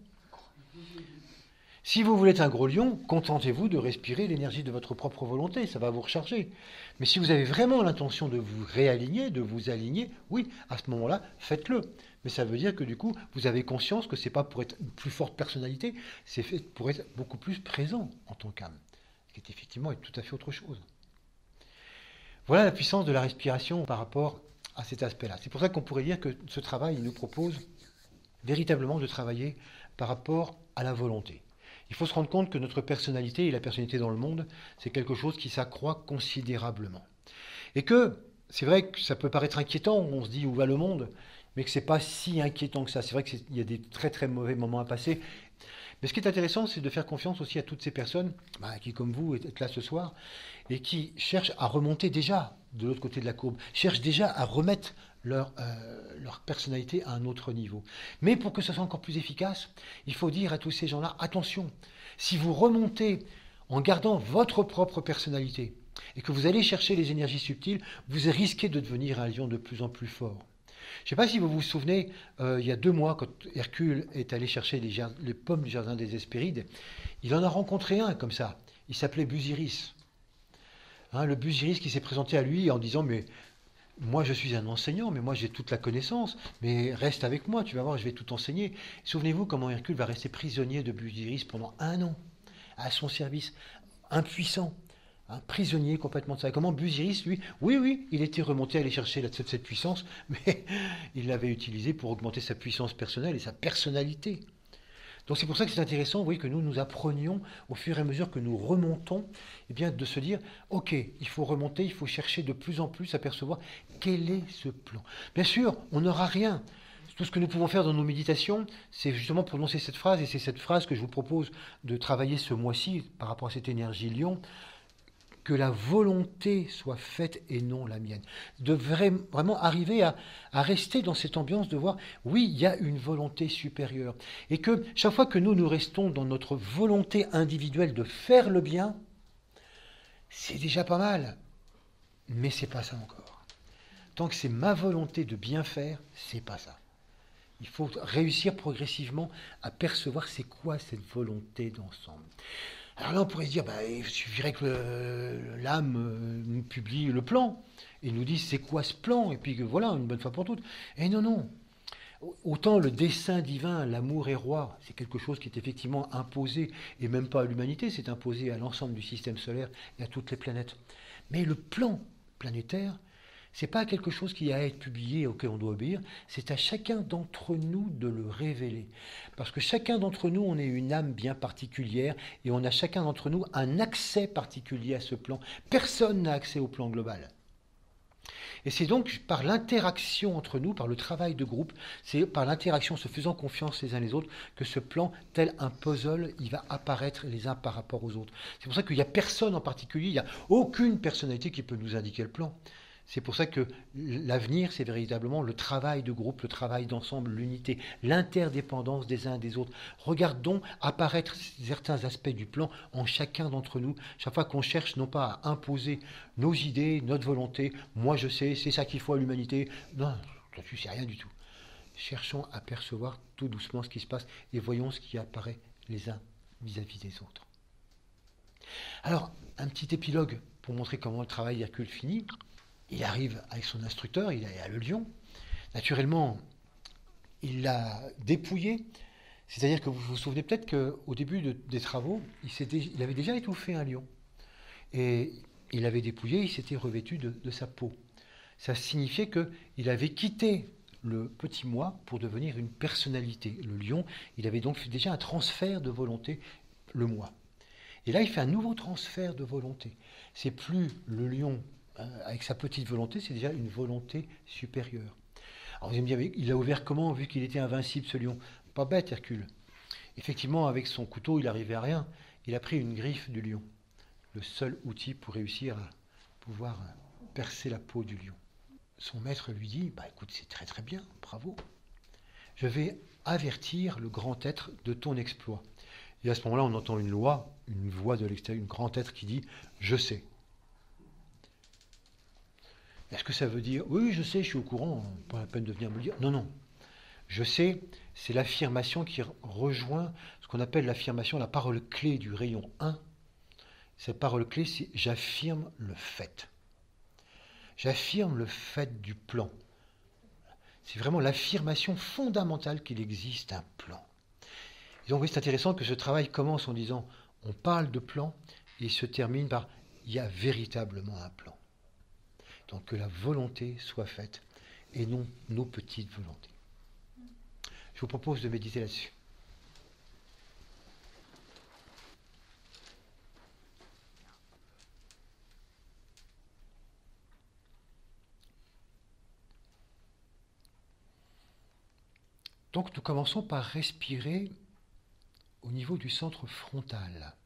Si vous voulez être un gros lion, contentez-vous de respirer l'énergie de votre propre volonté, ça va vous recharger. Mais si vous avez vraiment l'intention de vous réaligner, de vous aligner, oui, à ce moment-là, faites-le. Mais ça veut dire que du coup, vous avez conscience que ce n'est pas pour être une plus forte personnalité, c'est fait pour être beaucoup plus présent en tant qu'âme, ce qui est effectivement tout à fait autre chose. Voilà la puissance de la respiration par rapport à cet aspect-là. C'est pour ça qu'on pourrait dire que ce travail, il nous propose véritablement de travailler par rapport à la volonté. Il faut se rendre compte que notre personnalité et la personnalité dans le monde, c'est quelque chose qui s'accroît considérablement. Et que c'est vrai que ça peut paraître inquiétant, on se dit où va le monde, mais que ce n'est pas si inquiétant que ça. C'est vrai qu'il y a des très très mauvais moments à passer. Mais ce qui est intéressant, c'est de faire confiance aussi à toutes ces personnes qui, comme vous, êtes là ce soir, et qui cherchent à remonter déjà de l'autre côté de la courbe, cherchent déjà à remettre leur personnalité à un autre niveau. Mais pour que ce soit encore plus efficace, il faut dire à tous ces gens-là, attention, si vous remontez en gardant votre propre personnalité et que vous allez chercher les énergies subtiles, vous risquez de devenir un lion de plus en plus fort. Je ne sais pas si vous vous souvenez, il y a 2 mois, quand Hercule est allé chercher les pommes du jardin des Hespérides, il en a rencontré un comme ça. Il s'appelait Busiris. Le Busiris qui s'est présenté à lui en disant « Mais moi je suis un enseignant, mais moi j'ai toute la connaissance, mais reste avec moi, tu vas voir, je vais tout enseigner. » Souvenez-vous comment Hercule va rester prisonnier de Busiris pendant 1 an, à son service, impuissant. Prisonnier complètement de ça. Comment Busiris, lui, oui, il était remonté à aller chercher cette puissance, mais il l'avait utilisée pour augmenter sa puissance personnelle et sa personnalité. Donc c'est pour ça que c'est intéressant, vous voyez, que nous apprenions au fur et à mesure que nous remontons, de se dire, ok, il faut remonter, il faut chercher de plus en plus à percevoir quel est ce plan. Bien sûr, on n'aura rien. Tout ce que nous pouvons faire dans nos méditations, c'est justement prononcer cette phrase, et c'est cette phrase que je vous propose de travailler ce mois-ci par rapport à cette énergie lion. Que la volonté soit faite et non la mienne. De vraiment arriver à rester dans cette ambiance de voir, oui, il y a une volonté supérieure. Et que chaque fois que nous restons dans notre volonté individuelle de faire le bien, c'est déjà pas mal. Mais c'est pas ça encore. Tant que c'est ma volonté de bien faire, c'est pas ça. Il faut réussir progressivement à percevoir c'est quoi cette volonté d'ensemble. Alors là, on pourrait se dire, il suffirait que l'âme nous publie le plan et nous dise c'est quoi ce plan, et puis que voilà, une bonne fois pour toutes. Et non. Autant le dessein divin, l'amour est roi, c'est quelque chose qui est effectivement imposé, et même pas à l'humanité, c'est imposé à l'ensemble du système solaire et à toutes les planètes. Mais le plan planétaire, C'est pas quelque chose qui a à être publié auquel on doit obéir, c'est à chacun d'entre nous de le révéler. Parce que chacun d'entre nous, on est une âme bien particulière et on a chacun d'entre nous un accès particulier à ce plan. Personne n'a accès au plan global. Et c'est donc par l'interaction entre nous, par le travail de groupe, c'est par l'interaction, se faisant confiance les uns les autres, que ce plan, tel un puzzle, il va apparaître les uns par rapport aux autres. C'est pour ça qu'il n'y a personne en particulier, il n'y a aucune personnalité qui peut nous indiquer le plan. C'est pour ça que l'avenir, c'est véritablement le travail de groupe, le travail d'ensemble, l'unité, l'interdépendance des uns des autres. Regardons apparaître certains aspects du plan en chacun d'entre nous, chaque fois qu'on cherche non pas à imposer nos idées, notre volonté, moi je sais, c'est ça qu'il faut à l'humanité. Non, là-dessus, c'est rien du tout. Cherchons à percevoir tout doucement ce qui se passe et voyons ce qui apparaît les uns vis-à-vis des autres. Alors, un petit épilogue pour montrer comment le travail d'Hercule finit. Il arrive avec son instructeur, il est à Le Lion. Naturellement, il l'a dépouillé. C'est-à-dire que vous vous souvenez peut-être qu'au début des travaux, il avait déjà étouffé un lion. Et il l'avait dépouillé, il s'était revêtu de sa peau. Ça signifiait qu'il avait quitté le petit moi pour devenir une personnalité. Le lion, il avait donc fait déjà un transfert de volonté, le moi. Et là, il fait un nouveau transfert de volonté. C'est plus le lion avec sa petite volonté, c'est déjà une volonté supérieure. Alors vous allez me dire, il a ouvert comment, vu qu'il était invincible, ce lion? Pas bête, Hercule. Effectivement, avec son couteau, il n'arrivait à rien. Il a pris une griffe du lion, le seul outil pour réussir à pouvoir percer la peau du lion. Son maître lui dit, bah écoute, c'est très très bien, bravo. Je vais avertir le grand être de ton exploit. Et à ce moment-là, on entend une voix de l'extérieur, une grand être qui dit, je sais. Est-ce que ça veut dire, oui, je sais, je suis au courant, pas la peine de venir me le dire? Non, non. Je sais, c'est l'affirmation qui rejoint ce qu'on appelle l'affirmation, la parole clé du rayon 1. Cette parole clé, c'est j'affirme le fait. J'affirme le fait du plan. C'est vraiment l'affirmation fondamentale qu'il existe un plan. Et donc oui, c'est intéressant que ce travail commence en disant, on parle de plan, et se termine par, il y a véritablement un plan. Donc que la volonté soit faite, et non nos petites volontés. Je vous propose de méditer là-dessus. Donc nous commençons par respirer au niveau du centre frontal.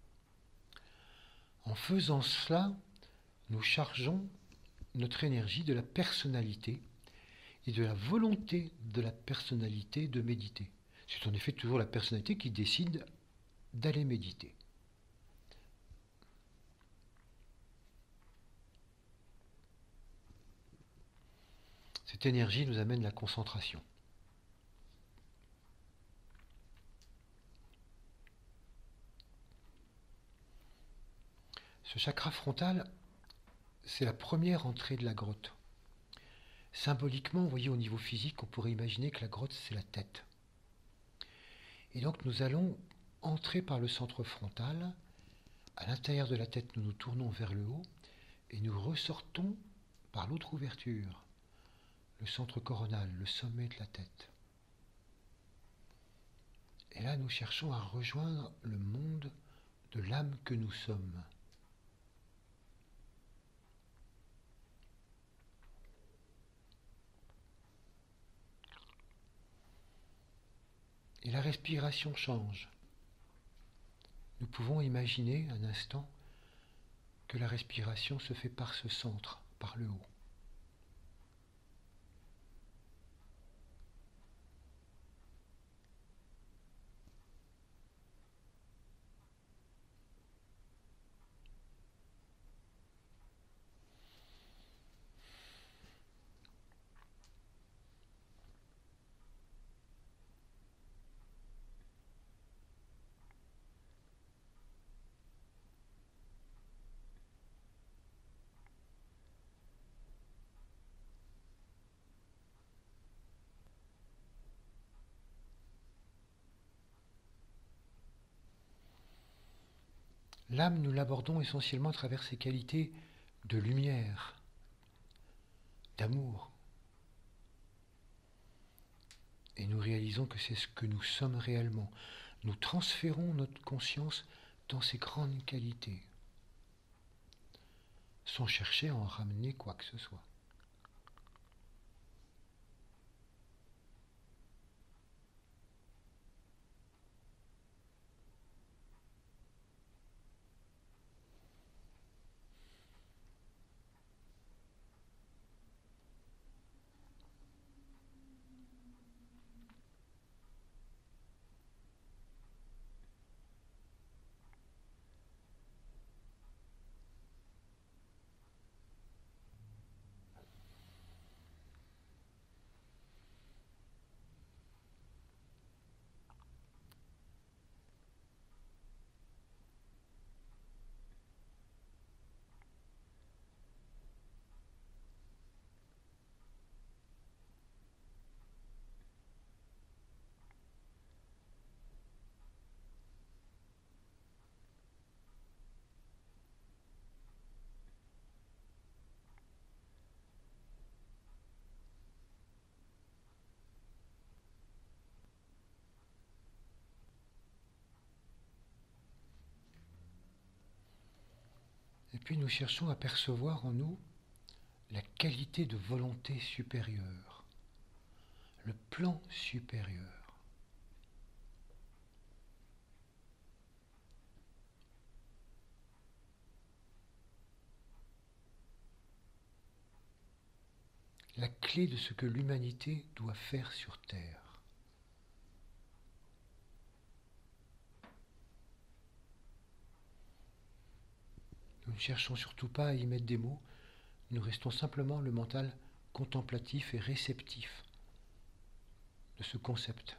En faisant cela, nous chargeons notre énergie de la personnalité et de la volonté de la personnalité de méditer. C'est en effet toujours la personnalité qui décide d'aller méditer. Cette énergie nous amène la concentration. Ce chakra frontal, c'est la première entrée de la grotte. Symboliquement, vous voyez, au niveau physique, on pourrait imaginer que la grotte, c'est la tête. Et donc nous allons entrer par le centre frontal. À l'intérieur de la tête, nous nous tournons vers le haut et nous ressortons par l'autre ouverture, le centre coronal, le sommet de la tête. Et là, nous cherchons à rejoindre le monde de l'âme que nous sommes. Et la respiration change. Nous pouvons imaginer un instant que la respiration se fait par ce centre, par le haut. L'âme, nous l'abordons essentiellement à travers ses qualités de lumière, d'amour. Et nous réalisons que c'est ce que nous sommes réellement. Nous transférons notre conscience dans ces grandes qualités, sans chercher à en ramener quoi que ce soit. Et puis nous cherchons à percevoir en nous la qualité de volonté supérieure, le plan supérieur. La clé de ce que l'humanité doit faire sur Terre. Nous ne cherchons surtout pas à y mettre des mots, nous restons simplement le mental contemplatif et réceptif de ce concept.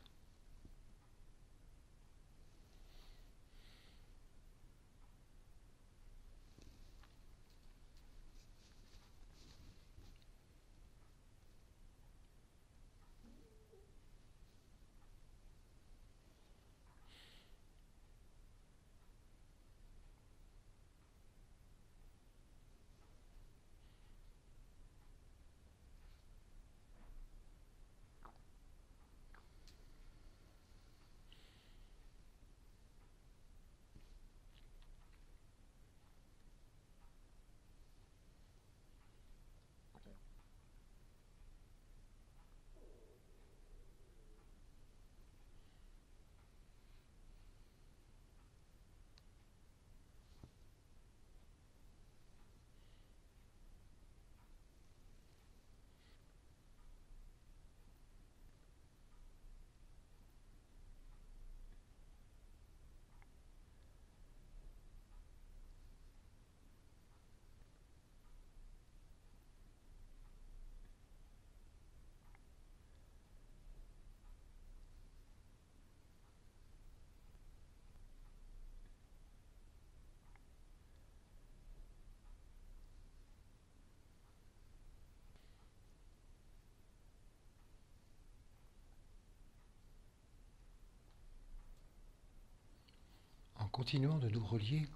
En continuant de nous relier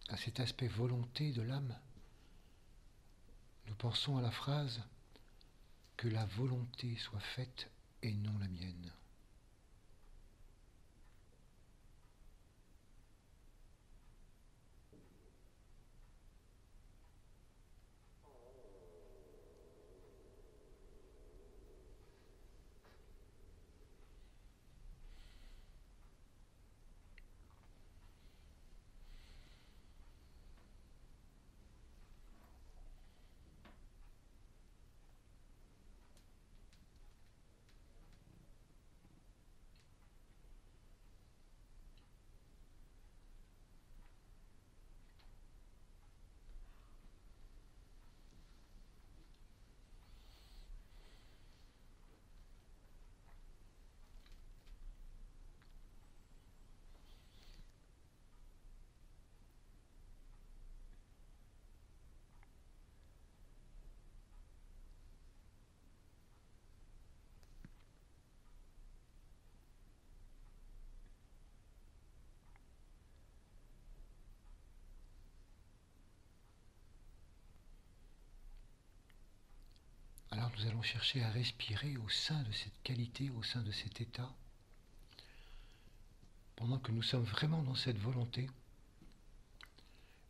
à cet aspect volonté de l'âme, nous pensons à la phrase « que la volonté soit faite et non la mienne ». nous allons chercher à respirer au sein de cette qualité, au sein de cet état. Pendant que nous sommes vraiment dans cette volonté,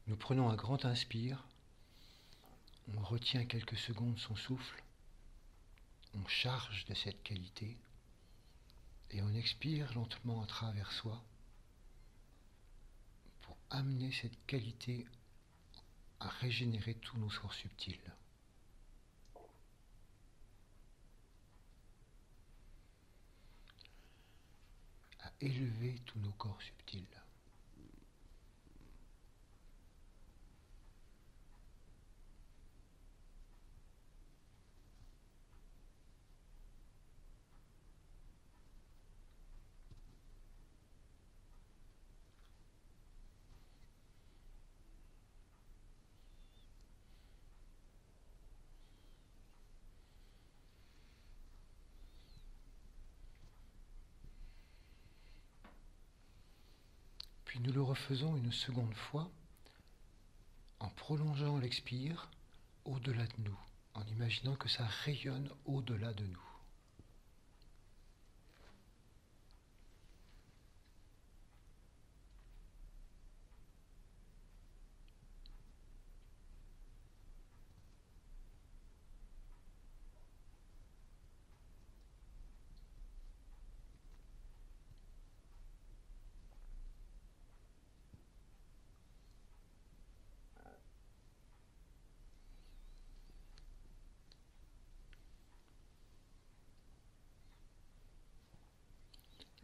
nous prenons un grand inspire, on retient quelques secondes son souffle, on charge de cette qualité et on expire lentement à travers soi pour amener cette qualité à régénérer tous nos corps subtils. À élever tous nos corps subtils. Puis nous le refaisons une seconde fois en prolongeant l'expire au-delà de nous, en imaginant que ça rayonne au-delà de nous.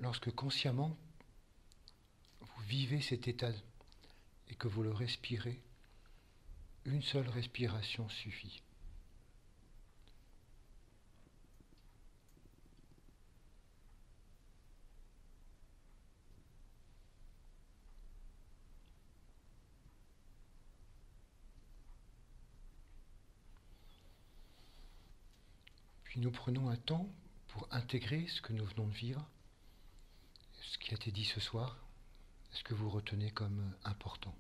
Lorsque consciemment vous vivez cet état et que vous le respirez, une seule respiration suffit. Puis nous prenons un temps pour intégrer ce que nous venons de vivre, ce qui a été dit ce soir, ce que vous retenez comme important.